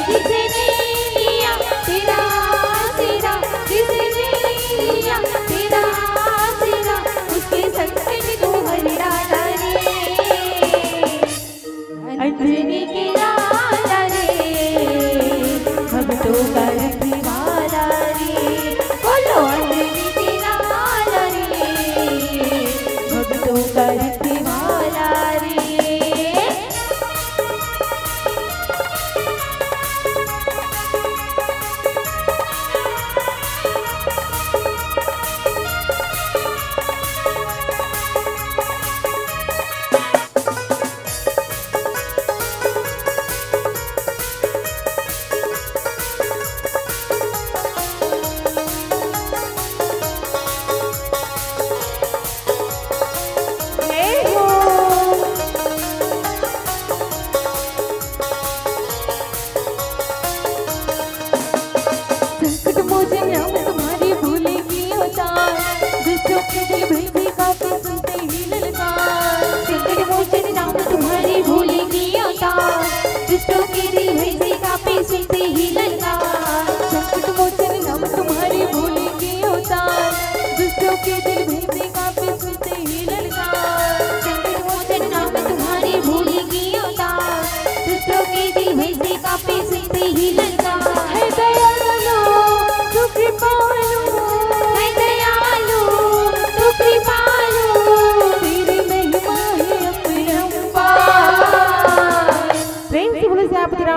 जिसने लिया तेरा आसरा, जिसने लिया तेरा आसरा उसके संकट को हर डाला रे। अंजनी के लाल रे भक्तों का रखवाला रे। बोलो अंजनी के लाल रे भक्तों का रखवाला रे।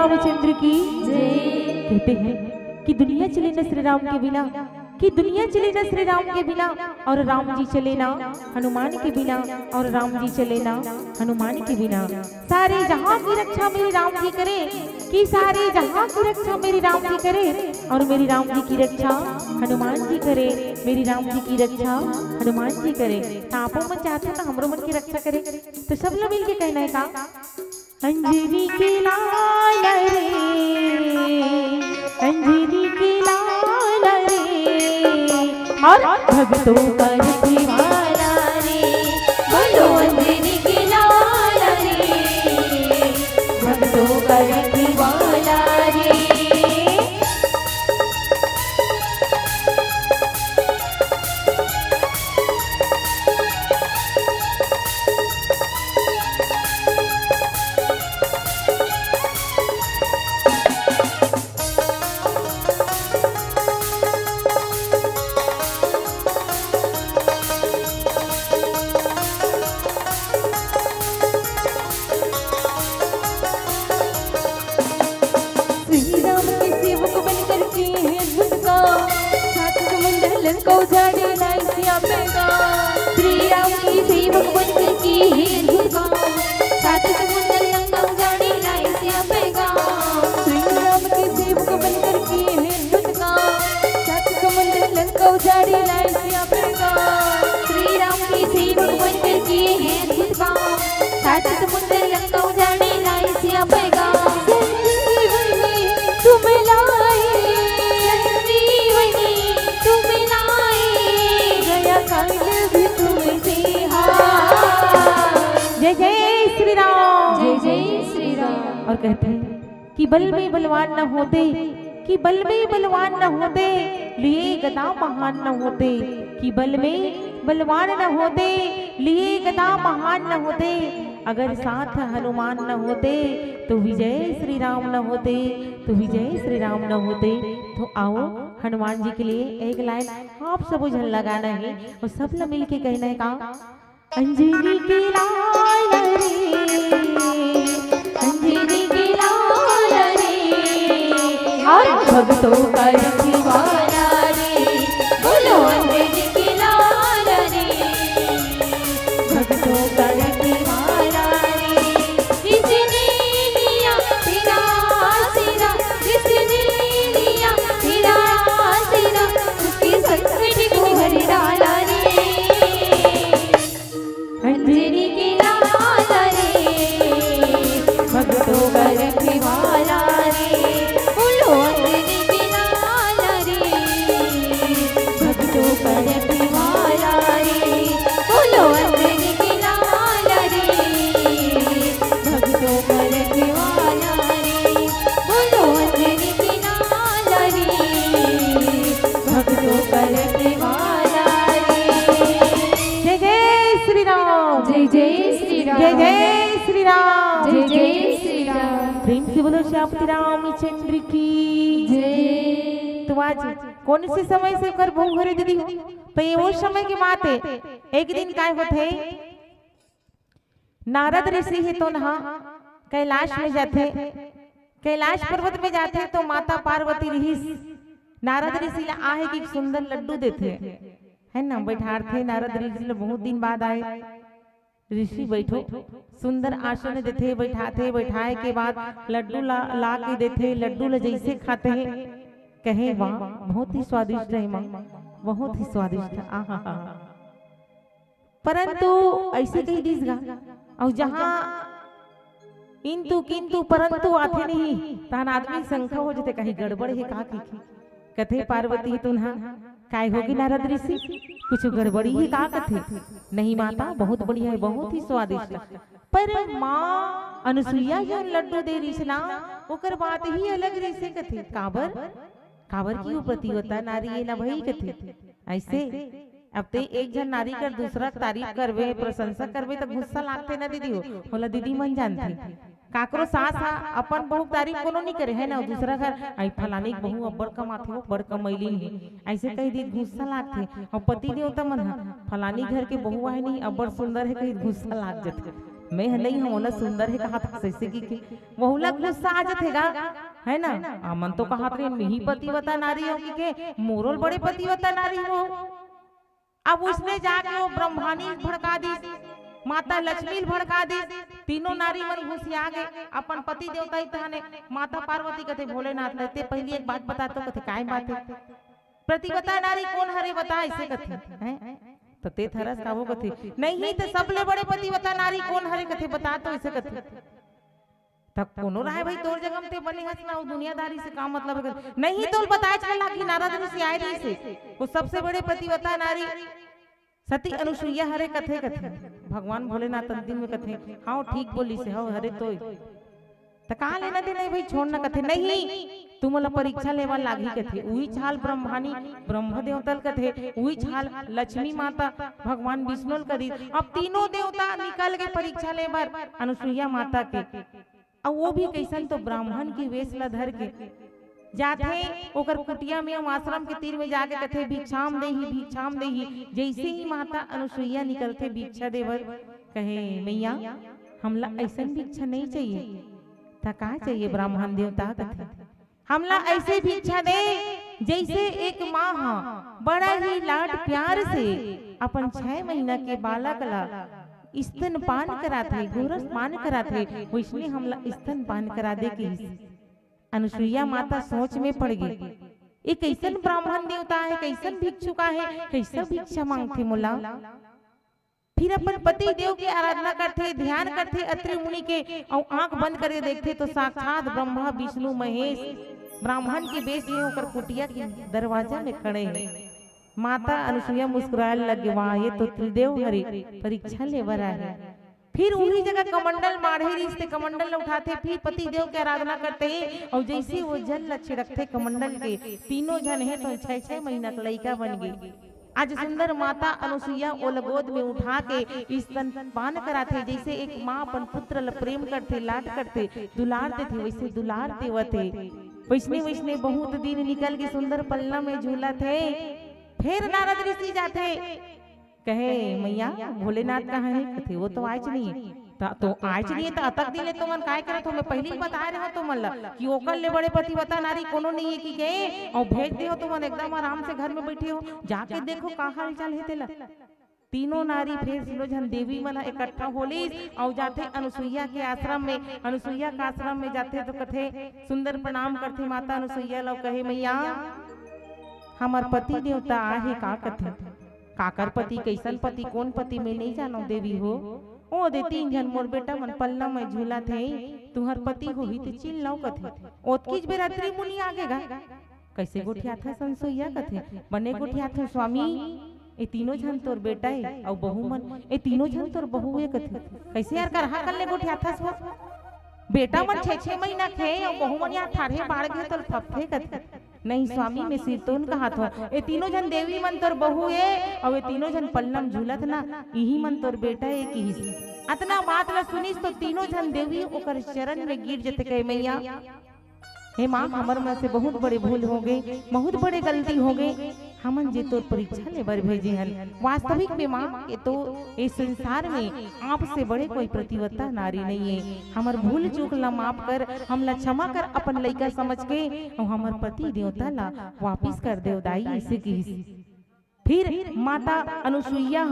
रामचंद्र की जय। कहते हैं कि दुनिया चले न श्री राम के बिना, कि दुनिया चले न श्री राम के बिना, और राम जी चले ना हनुमान के बिना, और राम जी चले ना हनुमान के बिना। सारे जहां की रक्षा मेरे राम जी करे, कि सारे जहां की रक्षा मेरे राम जी करे, और मेरी राम जी की रक्षा हनुमान जी करे, मेरी राम जी की रक्षा हनुमान जी करे। आपो मन चाहते हो ना हमरो मन की रक्षा करे, तो सब लोग मिल के कहना है का, अंजनी के लाल रे, अंजनी के लाल रे, और भक्तों का रखवाला रे, बोलो अंजनी के लाल रे, भक्तों का रखवाला रे। को जाने नहीं सिया बेगा, श्री राम की सेवक बनकर की है दुर्गा, सात समुंदर लंका जाने नहीं सिया बेगा, श्री राम की सेवक बनकर की है दुर्गा, सात समुंदर लंका जाने नहीं सिया बेगा, श्री राम की सेवक बनकर की है दुर्गा, सात समुंदर लंका जाने नहीं सिया बेगा। तुम्हें लाए जय जय श्री राम, जय जय श्री राम। और कहते हैं कि बल में बलवान न होते, कि बल में बलवान न होते, लिए गदा महान न होते, कि बल में बलवान न होते, लिए गदा महान न होते, अगर साथ हनुमान न होते तो विजय श्री राम न होते, तो विजय श्री राम न होते। तो आओ हनुमान जी के लिए एक लाइन आप सब झल लगाना है, और सब लोग मिलके कहना है का, अंजनी के लाल रे, अंजनी के लाल रे, और भक्तों का रखवाला रे, बोलो अंजनी के लाल रे, भक्तों का रखवाला रे। जिसने लिया तेरा आसरा, जिसने लिया तेरा आसरा, उसके संकट को हर डाला रे, अंजनी के लाल रे, भक्तों का रखवाला रे, बोलो अंजनी के लाल रे, भक्तों का रखवाला रे, बोलो अंजनी के लाल रे, भक्तों का रखवाला रे, बोलो अंजनी के लाल रे, भक्तों का रखवाला रे। जय जय श्री राम, जय जय श्री राम, जय जय श्री राम, जय जय श्री राम। प्रेम से बोलो श्यामती रामचंद्र की जय। तो आज कौन से समय से कर बहु घरे दीदी हो, तो ये वो समय की बात है। एक दिन काय होते, नारद ऋषि है तो नहा कैलाश में जाते, कैलाश पर्वत में जाते, तो माता पार्वती ऋषि नारद ऋषि ला आहे कि सुंदर लड्डू देते है ना, बैठाते नारद ऋषि बहुत दिन बाद आए, ऋषि बैठो सुंदर आसन देते, बैठाते, बैठाए के बाद लड्डू ला के देते, लड्डू ला जैसे खाते हैं कहे वाह बहुत ही स्वादिष्ट है माँ, बहुत ही स्वादिष्ट है, आहा हा। परंतु ऐसे कही दीसगा, और जहाँ इंतु किंतु परंतु आते नहीं, तहन आदमी शंका हो जाते कहीं गड़बड़ है का की कथे पार्वती तुन्हा काय होगी नारद ऋषि, कुछ गड़बड़ी है का कथे, नहीं माता बहुत बढ़िया है, बहुत ही स्वादिष्ट। पर माँ अनुसुईया जो लड्डू दे रही ना, ओकर बात ही अलग ऋषि कथे, काबर काबर की प्रति होता नारी ये ना भई कथे ऐसे। अब ते एक जन नारी कर दूसरा तारीफ करवे प्रशंसा करवे तो गुस्सा लागते ना दीदी हो, बोला दीदी मन जानती काकरो सास अपन बहु तारीफ कोनो नहीं करे है ना, दूसरा घर आई फलानी बहु अब्बड़ कमाथे हो बड़ कमैली है ऐसे कही दी गुस्सा लागथे, और पति देवता मन फलानी घर के बहु है नहीं अब्बड़ सुंदर है कही गुस्सा लाग जाते। मैं नहीं हूं ना सुंदर है कहा था सैसे की बहुला गुस्सा आ जातेगा है ना। अमन तो कहा थे मैं ही पतिव्रता नारी हूं कि के मोरल बड़े पतिव्रता नारी हो। अब उसने जाके वो ब्रह्मानी भड़का दी, माता लक्ष्मी भड़का दी, तीनों नारी मन घुसिया गए अपन पति देवता ही तहाने माता पार्वती कथे भोलेनाथ लेते। पहली एक बात बता तो कथे काय बात है प्रतिव्रता नारी कौन हरे बता ऐसे कथे हैं तो ते थरस काबो कथे नहीं तो सबले बड़े पतिव्रता नारी कौन हरे कथे बता तो ऐसे कथे तब कोनो रहा भाई तोर जगम ते बने हस ना दुनियादारी से काम मतलब है नहीं तो बताए चला कि नारद ऋषि आए रही से वो सबसे बड़े पतिव्रता नारी सती अनुसुईया हरे कथे कथे भगवान भोलेनाथ अंतिम में कथे हाँ ठीक बोली से हाँ हरे तो कहा लेना दे नहीं भाई छोड़ना कथे नहीं तुम ला परीक्षा लेवा लागी कथे उही छाल ब्रह्मानी ब्रह्म देवतल कथे उही छाल लक्ष्मी माता भगवान विष्णु करी। अब तीनों देवता निकल के परीक्षा ले बार अनुसुईया माता के अब वो भी कैसन तो ब्राह्मण की वेश ला धर के जाते ओकर कुटिया में आश्रम के तीर में जाके कथे भिक्षाम देही। जैसे ही माता अनुसुईया निकलते भिक्षा देवर कहे मैया हमला ऐसा भिक्षा नहीं चाहिए था का चाहिए ब्राह्मण देवता कथे हमला ऐसे भिक्षा दे जैसे एक माँ बड़ा ही लाड प्यार से अपन 6 महीना के बालक ला स्तन पान कराते गोरस पान कराते वैसने हमला स्तन पान करा दे के। अनुसुईया माता सोच में पड़ गई ये कैसन ब्राह्मण देवता है कैसन भिक्षुका है कैसा भिक्षा मांगते मुला। फिर अपन पति देव की आराधना करते ध्यान करते अत्रि मुनि के और आंख बंद करके देखते तो साक्षात ब्रह्मा विष्णु महेश ब्राह्मण के बेश में होकर कुटिया के दरवाजा में खड़े हैं। माता अनुसुईया मुस्कुराने लगे वाह ये तो त्रिदेव हरि परीक्षा ले बरा है। फिर उन्हीं जगह कमंडल माढ़े रिश्ते कमंडल उठाते फिर पति देव की आराधना करते हैं और जैसे वो जल छिड़कते कमंडल के तीनों जन है तो 6 महीना का लड़का बन गई। आज सुंदर माता अनुसुईया ओल गोद में उठा के स्तनपान कराते जैसे एक माँ अपन पुत्र प्रेम करते लाड करते दुलारते थे वैसे दुलारते वते वैसने बहुत दिन निकल के सुंदर पल्ला में झूला थे। फिर नारद ऋषि जाते कहे मैया भोलेनाथ कहाँ है कथे वो तो आज नहीं है तो आज नहीं है तो अतक दिले तो मन काय करे तो मैं पहले ही बता रहे हो तो मन कि ओकर ले बड़े पतिव्रता नारी कोनो नहीं है कि गए और भेज दे हो तो मन एकदम आराम से घर में बैठे हो जाके देखो का हाल चाल है तेला। तीनों नारी फिर तीनों जन देवी मन इकट्ठा होली और जाते अनुसुईया के आश्रम में। अनुसुईया के आश्रम में जाते तो कथे सुंदर प्रणाम करते माता अनुसुईया लो कहे मैया हमार पति देवता आहे का कथे काकर पति कैसन पति कौन पति में नहीं जानो देवी हो ओ दे 3 जन मोर बेटा मन पल्ला में झूला थे तुहर पति हो ही तो चिल लो कथे ओतकीज बेरा अत्रि मुनि आगेगा कैसे गोठिया था संसोईया कथे बने गोठिया था स्वामी ए तीनों जन तोर बेटा है और बहू मन ए तीनों जन तोर बहू है कथे कैसे यार करहा कर ले गोठिया था सो बेटा मन 6 महीना थे और बहू मन यार ठाढ़े बाढ़ गए तो फफे कथे नहीं स्वामी मैं सिरतोन कहा था ये तीनों जन देवी मन तोर बहू है और ये तीनों जन पल्लम झूलत ना यही मन तोर बेटा है कि अतना बात ला सुनिस तो तीनों जन देवी ओकर चरण में गिर जते कहे मैया हे माँ हमर में से बहुत बड़े भूल हो गए बहुत बड़े गलती हो गए हमन जे तोर परीक्षा ले बर भेजे हन वास्तविक में माँ ये तो इस संसार में आप से बड़े कोई प्रतिव्रता नारी नहीं है। हमर भूल चूक ला माफ कर हमला क्षमा कर अपन लइका समझ के और हमर पति देवता ला वापिस कर देव दाई ऐसे की। फिर माता अनुसुईया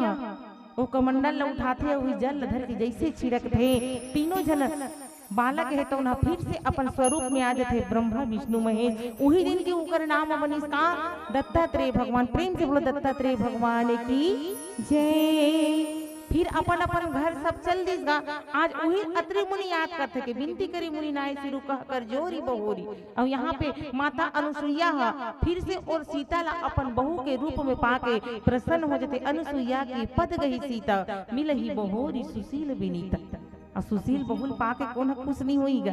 वो कमंडल ला उठाते हुए जल धर के जैसे छिड़क थे तीनों जन बालक है तो ना फिर से अपन स्वरूप में आ जाते ब्रह्मा विष्णु महेश। उही दिन के ऊपर नाम बनिस का दत्तात्रेय भगवान। प्रेम से बोलो दत्तात्रेय भगवान की जय। फिर अपन अपन घर सब चल दिसगा। आज उही अत्रि मुनि याद करते के विनती करी मुनि नाय सिरु कह कर जोरी बहोरी। और यहाँ पे माता अनुसुईया फिर से और सीता ला अपन बहू के रूप में पाके प्रसन्न हो जाते। अनुसुईया की पद गई सीता मिलही बहोरी सुशील विनीता। और सुशील बहुल पाके कौन खुश नहीं होईगा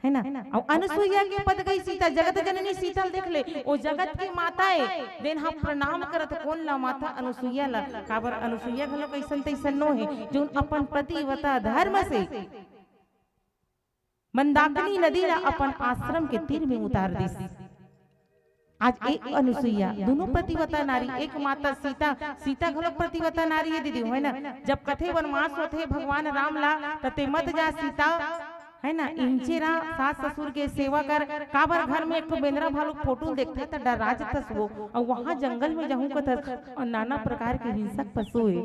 है ना। और अनुसुईया के पद गई सीता जगत जननी सीता देख ले ओ जगत की माता है देन हम प्रणाम करत कौन ला माता अनुसुईया ला काबर अनुसुईया घलो कैसन तैसन नो है जो अपन पतिव्रता धर्म से मंदाकिनी नदी ला अपन आश्रम के तीर में उतार दी। आज एक अनुसुईया दोनों प्रतिवता नारी, एक माता सीता, सीता घलो प्रतिवता नारी है दीदी, है ना। जब कथे वनवास होते भगवान राम ला तते मत जा सीता, है ना, इंचेरा सास ससुर के सेवा कर काबर घर में एक तो बेंद्रा भालू फोटो देखते त डरा जतस वो, और वहां जंगल में जहूं कथस नाना प्रकार के हिंसक पशु है।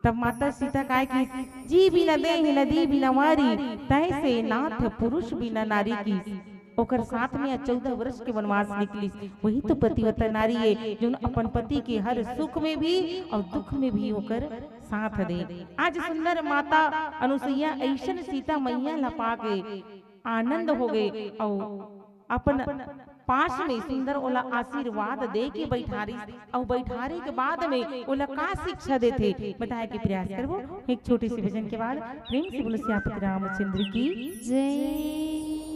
तब माता सीता काय की जी बिना देह नदी बिना मारी, तैसे नाथ पुरुष बिना नारी की। ओकर साथ में 14 वर्ष के वनवास निकली, वही तो प्रतिवता नारी है जो अपन पति के हर सुख में भी और दुख में भी होकर साथ दे। आज सुंदर माता अनुसुईया ऐसन सीता मैया लपा के आनंद हो गए और अपन पास में सुंदर ओला आशीर्वाद दे के बैठारी, और बैठारे के बाद में ओला का शिक्षा देते बताए के प्रयास करबो। एक छोटी सी भजन के बाद प्रेम से बोलो सियापति रामचंद्र की जय।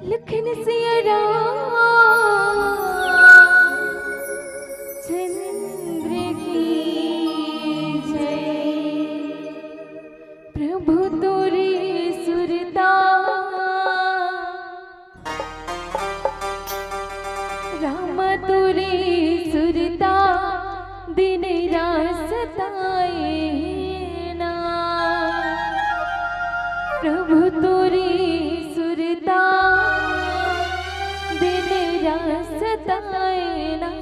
लखन सिया राम चंद्र की जय। प्रभु तोरे सुरता राम तोरे सुरता दिन रात सताए ना। प्रभु तोरे सुरता दिन रात सताए ना।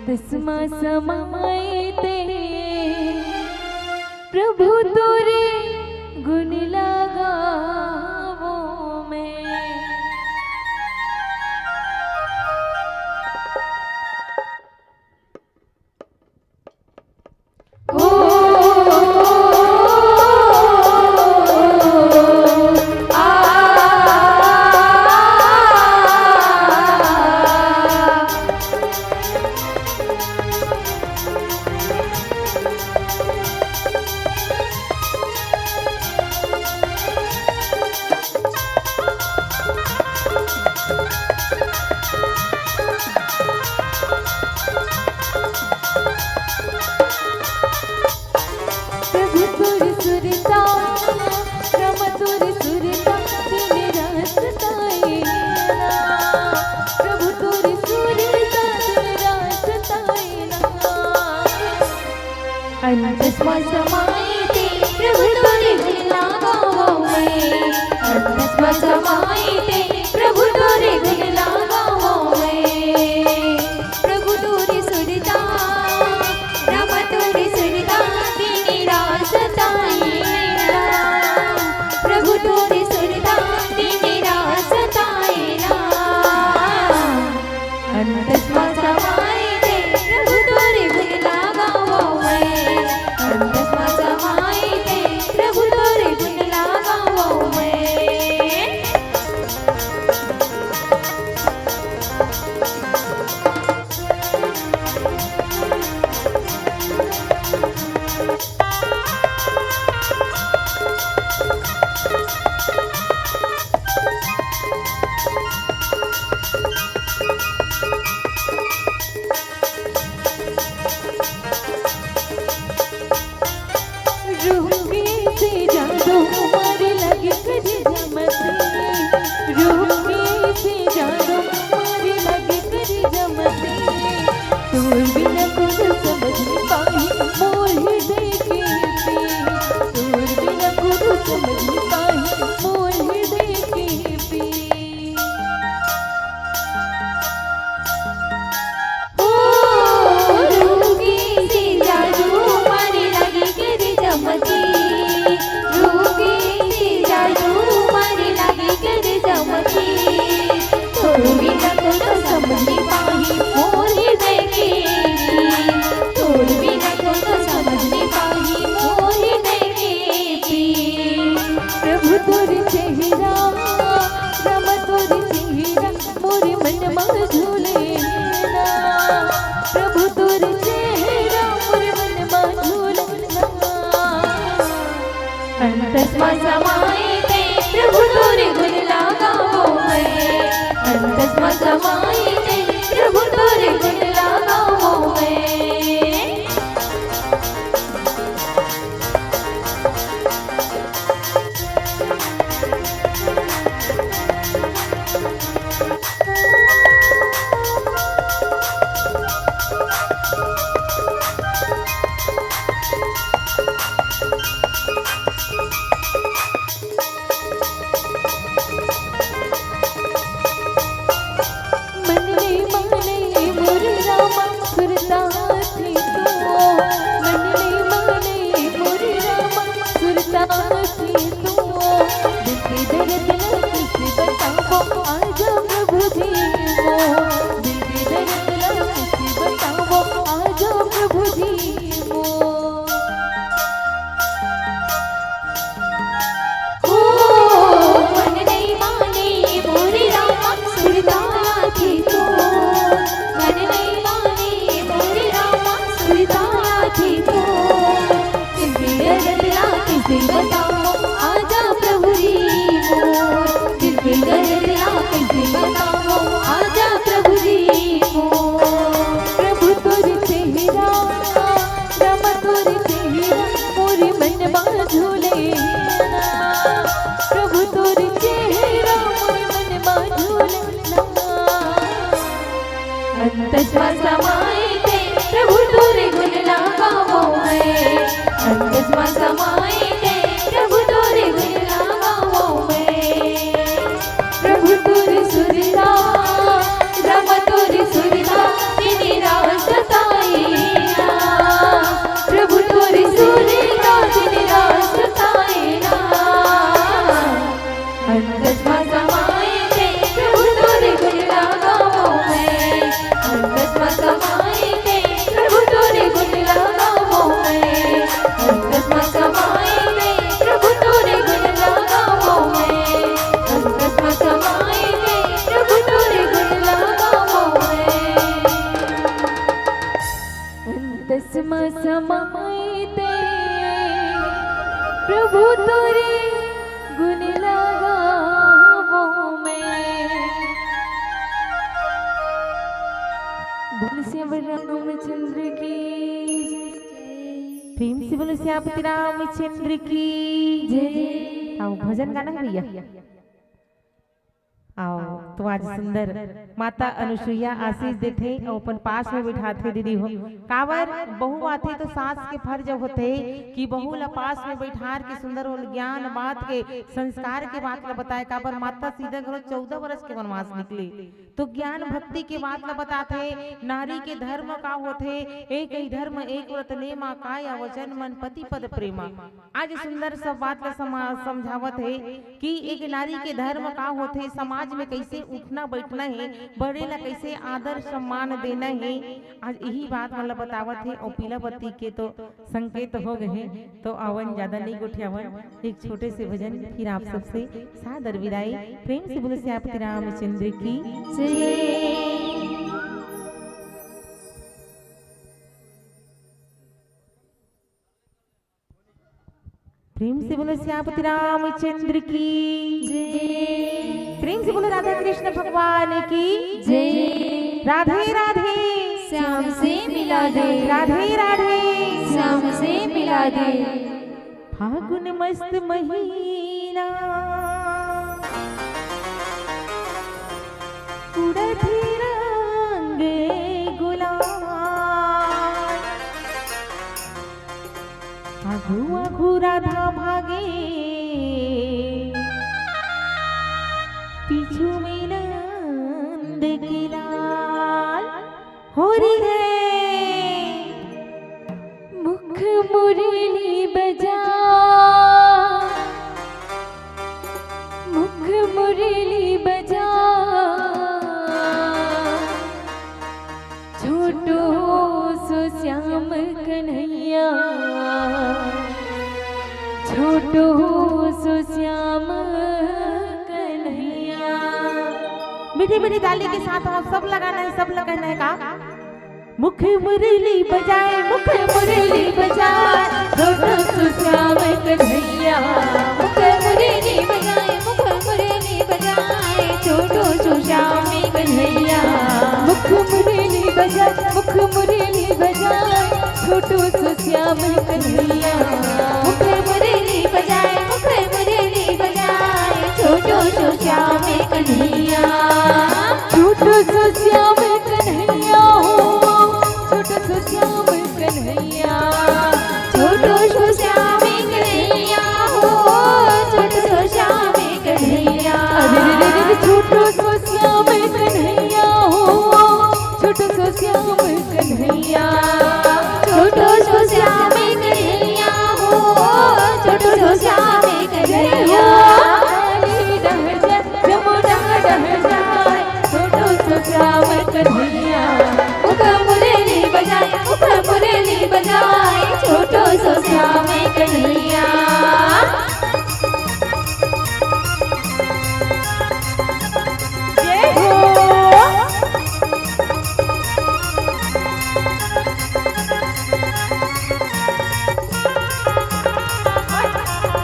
तस्मा समाते प्रभु तोरे गुण लगावो मैं। तस्मा समाए प्रभु तोरे गुण लगावो मैं अंतस में समाई ते प्रभु तोरे गुण लगावो मैं प्रभु तोरे गुण लगावो मैं अंतस में समाई ते प्रभु तोरे गुण लगावो मैं प्रभु तोरे सुरता रम तोरे सुरता तेरी रास ताईना प्रभु तोरे सुरता तेरी रास ताईना अंतस में समाई ते प्रभु तोरे गुण लगावो मैं अंतस में समाई ते प्रभु तोरे गुण लगावो मैं अंतस में समाई ते प्रभु तोरे गुण लगावो मैं अंतस में समाई ते प्रभु तोरे गुण लगावो मैं अंतस में समाई ते प्रभु तोरे गुण लगावो मैं बोल श्याम रामचंद्र की जय। प्रेम से बोलो श्यामपति रामचंद्र की जय। आओ भजन गाना है भैया। आओ तो आज सुंदर माता अनुसुईया आशीष देते और अपन पास में बिठाते दीदी हो कावर बहू आते तो सास के फर्ज होते कि बहू ला पास में बैठार के सुंदर और ज्ञान बात के संस्कार के बात ला बताए काबर माता सीधा घरों 14 वर्ष के वनवास निकले तो ज्ञान भक्ति के बात ला बताते नारी के धर्म का होते एक ही धर्म एक व्रत नेमा काया वचन मन पति पद प्रेमा आज सुंदर सब बात ला समझावत है कि एक नारी के धर्म का होते समाज में कैसे उठना बैठना है बड़े ला कैसे आदर सम्मान देना है आज यही बात मतलब बतावत है और पीला बत्ती के तो संकेत हो गए हैं तो आवन ज्यादा नहीं गुठियावन एक छोटे से भजन फिर आप सबसे सादर विदाई प्रेम से बोले श्यामपति रामचंद्र की जय। प्रेम से बोलो श्यामपति रामचंद्र की जय। प्रेम से बोलो राधा कृष्ण भगवान की जय। राधे राधे श्याम से मिला दे राधे राधे श्याम से मिला दे फागुन मस्त महीना उड़ती रंग गुलाल आघू आघू राधा भागे पीछू में नंद की लाल हो रही है मुख मुरली बजा मुख मुरली बजा छोटो सो श्याम कन्हैया छोटो सो श्याम कन्हैया। मीठी मीठी ताली के साथ हम सब लगाना है सब लगाना है का मुख मुरली बजाए मुख मुरली बजाए छोटो सो श्याम कन्हैया मुख मुरली बजाए मुख कन्हैया मुखे मुरली बजाए मुखे मुरली बजाए छोटो सो श्याम कन्हैया छोटो सो श्याम कन्हैया हो छोटो सो श्याम कन्हैया छोटो सो श्याम कन्हैया हो छोटो सो श्याम कन्हैया अरे रे रे छोटो सो श्याम कन्हैया हो छोटो सो श्याम कन्हैया छोटो सो श्याम कन्हैया हो छोटो सो श्याम कन्हैया जमुना डह जाए छोटो सो श्याम कन्हैया मुखे मुरली बजाए मुखे मुरली बजाए छोटो सो श्याम कन्हैया जय हो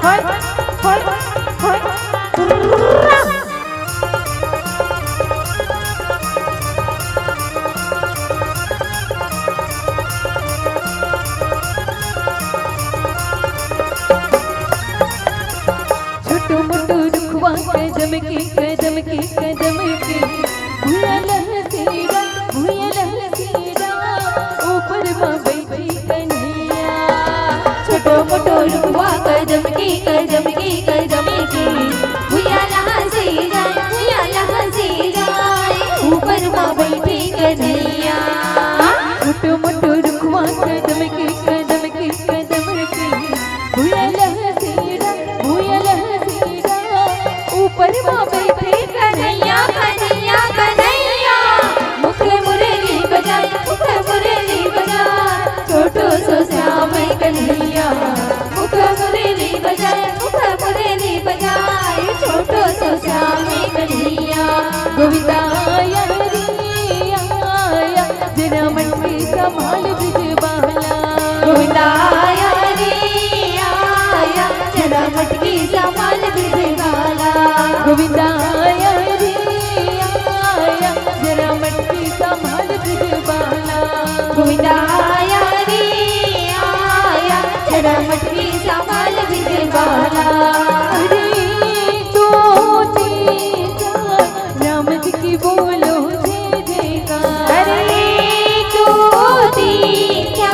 होय होय होय छोटो मोटो रुखवा कदम के भूया लहसेरा ऊपर माँ बैठी कन्हैया छोटो मोटो रुकवा कदम की भुया लहा से जाए ऊपर माँ बैठी कन्हैया छोटो मोटो रुखवा कदम के भूया लहसेरा ऊपर माँ बैठी कन्हैया कन्हैया कन्हैया मुखे मुरली बजाए मुखे मुरली बजाए छोटो सो श्याम कन्हैया मुखे मुरली बजाए मुखे मुरली बजाए छोटो सो श्याम कन्हैया गोविंदा आया रे आया जरा मटकी संभाल ब्रजबाला गोविंदा आया रे आया जरा मटकी संभाल ब्रजबाला गोविंदा आया रे आया जरा मटकी संभाल ब्रजबाला गोविंदा आया रे आया जरा मटकी संभाल ब्रजबाला अरे तो तेजा राम जी की बोलो जय जयकार अरे तो दीक्षा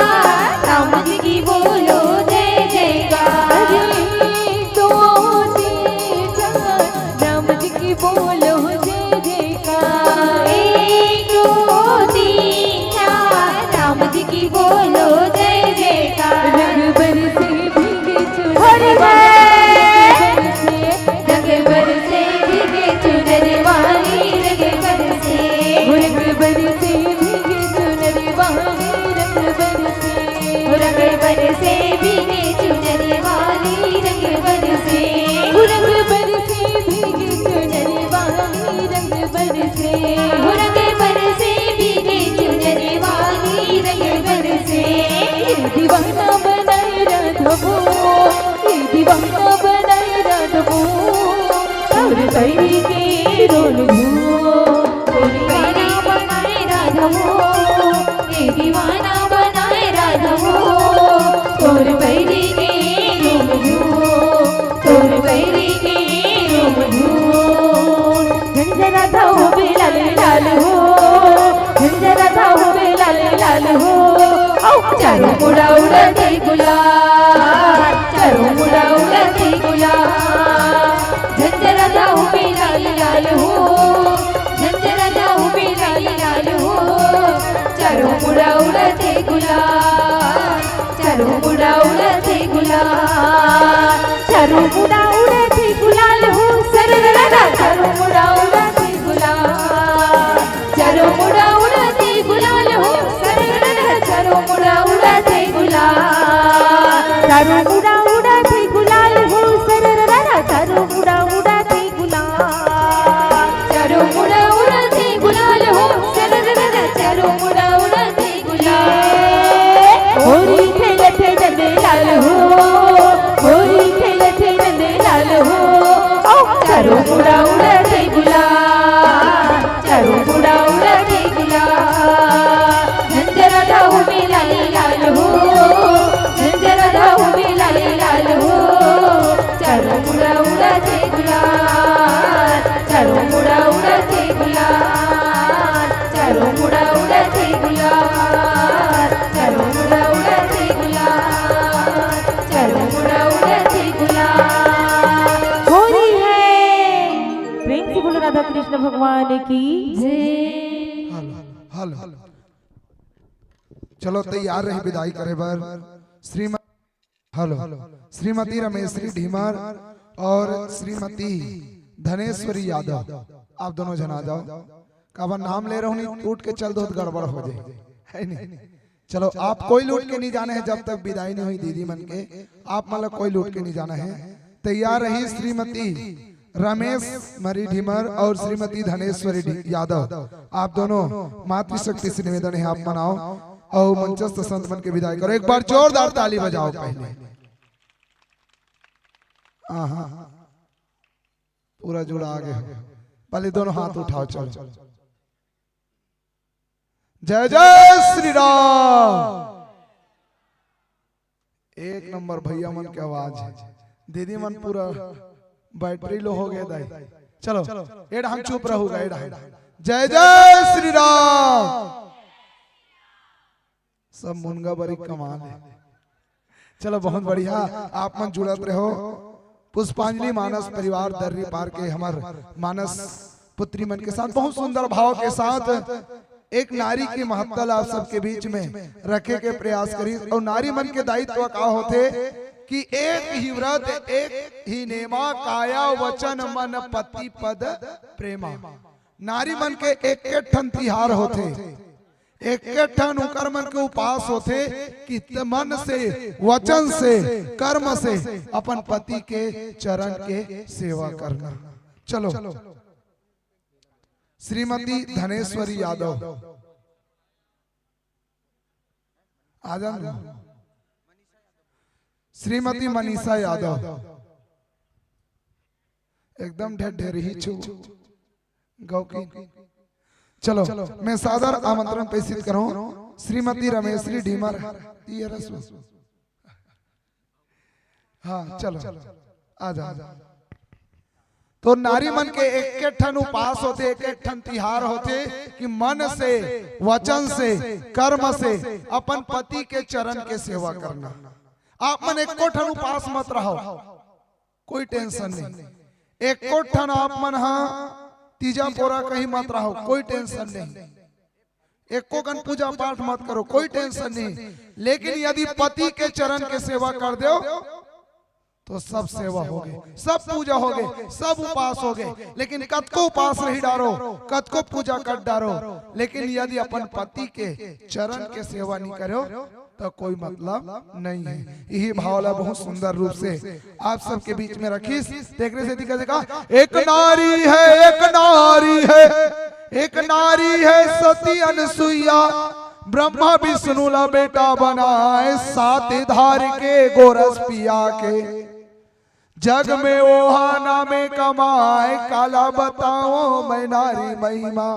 राम जी की बोलो जय जयकार अरे तो तेजा राम जी की बोलो जय जयकार एक तो दीक्षा राम जी की बोलो जय जयकार रघुबर से भीगे हरि रघुबर से भीगे चुनर वाली रघुबर से रघुबर से भीगे चुनर वाली रघुबर से भीगे चुनर वाली रघुबर से रघुबर से भीगे चुनर वाली रघुबर से रघुबर से भीगे चुनर वाली रघुबर से दीवाना बनाए राधवो ये दीवाना बनाए राधवो और पैरी के रोल दीवाना बनाए राधवो ये दीवाना बनाए राधवो तोर बैरी के तोर बैरी के झंझर राधा हो बे लाल लाल हो झंझर राधा हो बे लाल लाल हो चारों मुड़ा उड़ते गुलाल चारों मुड़ा उड़ते गुलाल झंझर जाऊं बे लाल लाल हो झंझर जाऊं बे लाल लाल हो चारों मुड़ा उड़ते गुलाल चारों मुड़ा उड़ते गुलाल चारों मुड़ा उड़ते गुलाल हो सरररा चारों मुड़ा उड़ते गुलाल चारों मुड़ा उड़ते गुलाल हो सरररा चारों मुड़ा उड़ते गुलाल चारों मुड़ा उड़ते गुलाल हो सरररा चारों मुड़ा उड़ते गुलाल चारों मुड़ा उड़ते गुलाल हो सरररा चारों मुड़ा उड़ते गुलाल होरी खेलते नंदे लाल हो होरी खेलते नंदे लाल हो चारों मुड़ा उड़ते गुलाल चारों मुड़ा उड़ते गुलाल झंझर जाऊं बे लाल लाल हो झंझर भगवान की जय। हल चलो तैयार रही विदाई करे बर श्रीमती रमेश्वरी ढीमर और श्रीमती धनेश्वरी यादव, आप दोनों जन आ जाओ। काबर नाम ले रहा हूँ, नहीं टूट के चल दो तो गड़बड़ हो जाए, है नहीं। चलो आप कोई लूट के नहीं जाना है जब तक विदाई नहीं हुई दीदी मन के, आप मतलब कोई लूट के नहीं जाना है। तैयार रही श्रीमती रमेश मरी ढीमर और श्रीमती धनेश्वरी यादव, आप दोनों मातृशक्ति से निवेदन है आप मनाओ और मंचस्थ संत मन के विदाई करो। एक बार जोरदार ताली बजाओ पहले। पूरा जुड़ा आगे हो, पहले दोनों हाथ उठाओ। चलो जय जय श्री राम। एक नंबर भैया मन की आवाज है, दीदी मन पूरा बैटरी लो हो गया दाई। चलो एड़ा हम चुप रहूंगा, एड़ा जय जय श्री राम। सब मुनगा बड़ी कमाल है। चलो बहुत बढ़िया, आप मन जुड़त रहो। पुष्पांजलि मानस परिवार दर्री पार के हमार मानस पुत्री मन के साथ बहुत सुंदर भाव के साथ एक नारी की महत्ता आप सबके बीच में रखे के प्रयास करी। और नारी मन के दायित्व का होते कि एक ही व्रत एक ही नेमा, काया वचन मन पति पद प्रेमा। नारी मन के एक ठन तिहार होते, एक ठन उकर मन के उपास होते कि मन से वचन से कर्म से अपन पति के चरण के सेवा करना। चलो श्रीमती धनेश्वरी यादव आ जाओ, श्रीमती मनीषा यादव एकदम ढेर ही छू गौ की। चलो मैं सादर आमंत्रण प्रेषित करूं श्रीमती रमेश्वरी ढीमर। हाँ चलो आ जा। तो नारी मन के एक ठन उपास होते, एक ठन तिहार होते कि मन से वचन से कर्म से अपन पति के चरण के सेवा करना। आप मन एक ठन उपास मत रहो, कोई टेंशन नहीं। एक ठन आप मन तीजा पोरा कहीं मत रहो, कोई टेंशन नहीं। एको गण पूजा पाठ मत करो, कोई टेंशन नहीं। लेकिन यदि पति के चरण के सेवा कर दो तो सब सेवा हो गए, सब पूजा हो गए, सब उपास हो गए। लेकिन कद को उपास नहीं डारो, कद को पूजा कर डारो, लेकिन यदि अपन पति के चरण के सेवा नहीं करो तो कोई मतलब नहीं है। यही भावना बहुत सुंदर रूप से आप सबके बीच में रखी। देखने से दिखा एक नारी है, एक नारी है, एक नारी है सती अनसुईया, ब्रह्मा विष्णु ला बेटा बनाए, सात धार के गोरस पिया के, जग में ओहा नामे कमाए, काला बताओ मैं नारी महिमा,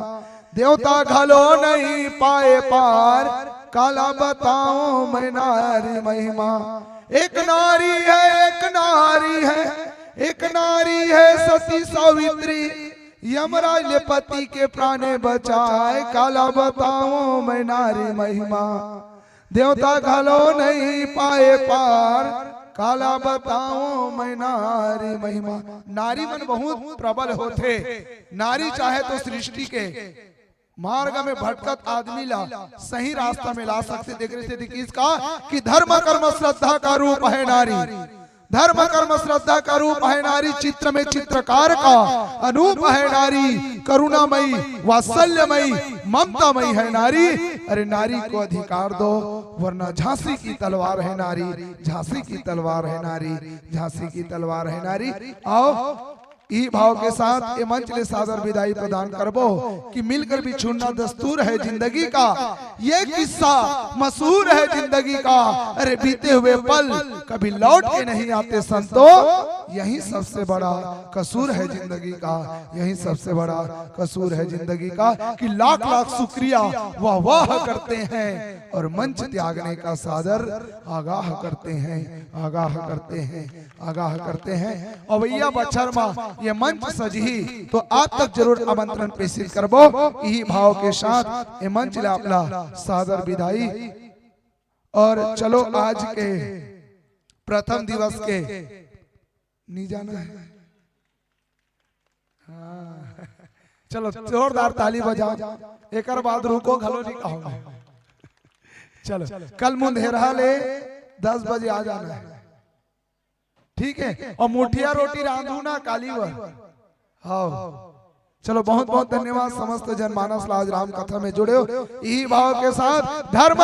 देवता घलो नहीं पाए पार, काला बताओ मैं नारी महिमा। एक नारी है, एक नारी है, एक नारी है सती सावित्री, यमराज ने पति के प्राणे बचाए, काला बताओ मैं नारी महिमा, देवता घलो नहीं पाए पार, काला बताओ मैं नारी महिमा। नारी मन बहुत प्रबल होते। नारी चाहे तो सृष्टि के मार्ग में भटकत आदमी ला सही रास्ता में ला सकते। देखने से दिखी इसका कि धर्म कर्म श्रद्धा का रूप है नारी, धर्म कर्म श्रद्धा का रूप है नारी, चित्र में चित्रकार का अनूप है नारी, करुणामयी वात्सल्यमयी ममतामयी है नारी। अरे नारी को अधिकार दो वरना झांसी की तलवार है नारी, झांसी की तलवार है नारी, झांसी की तलवार है नारी। आओ ई भाव के साथ ये मंच ले सादर विदाई प्रदान करबो कि मिलकर भी छूना दस्तूर है जिंदगी का, ये किस्सा मशहूर है जिंदगी का। अरे बीते हुए पल कभी लौट के नहीं आते संतो, यही सबसे बड़ा कसूर है जिंदगी का, यही सबसे बड़ा कसूर है जिंदगी का कि लाख लाख शुक्रिया वाह वाह करते हैं और मंच त्यागने का सादर आगाह करते हैं, आगाह करते हैं, आगाह करते हैं। और भैया बछरमा ये मंच सजी तो आप तक जरूर आमंत्रण प्रेषित करबो। यही भाव के साथ ये मंच ले अपना सादर विदाई। और चलो आज के प्रथम दिवस के नहीं जाना है, हाँ चलो जोरदार ताली बजाओ, एक बाद रुको घलो नहीं कहोगे। चलो कल मुंदेरा ले 10 बजे आ जाना है, ठीक है। और मुठिया रोटी रांधू ना कालीवर। हाँ चलो बहुत बहुत धन्यवाद समस्त जनमानस लाज राम कथा में जुड़े हो यही भाव के साथ। धर्म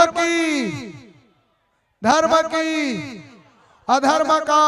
की अधर्म का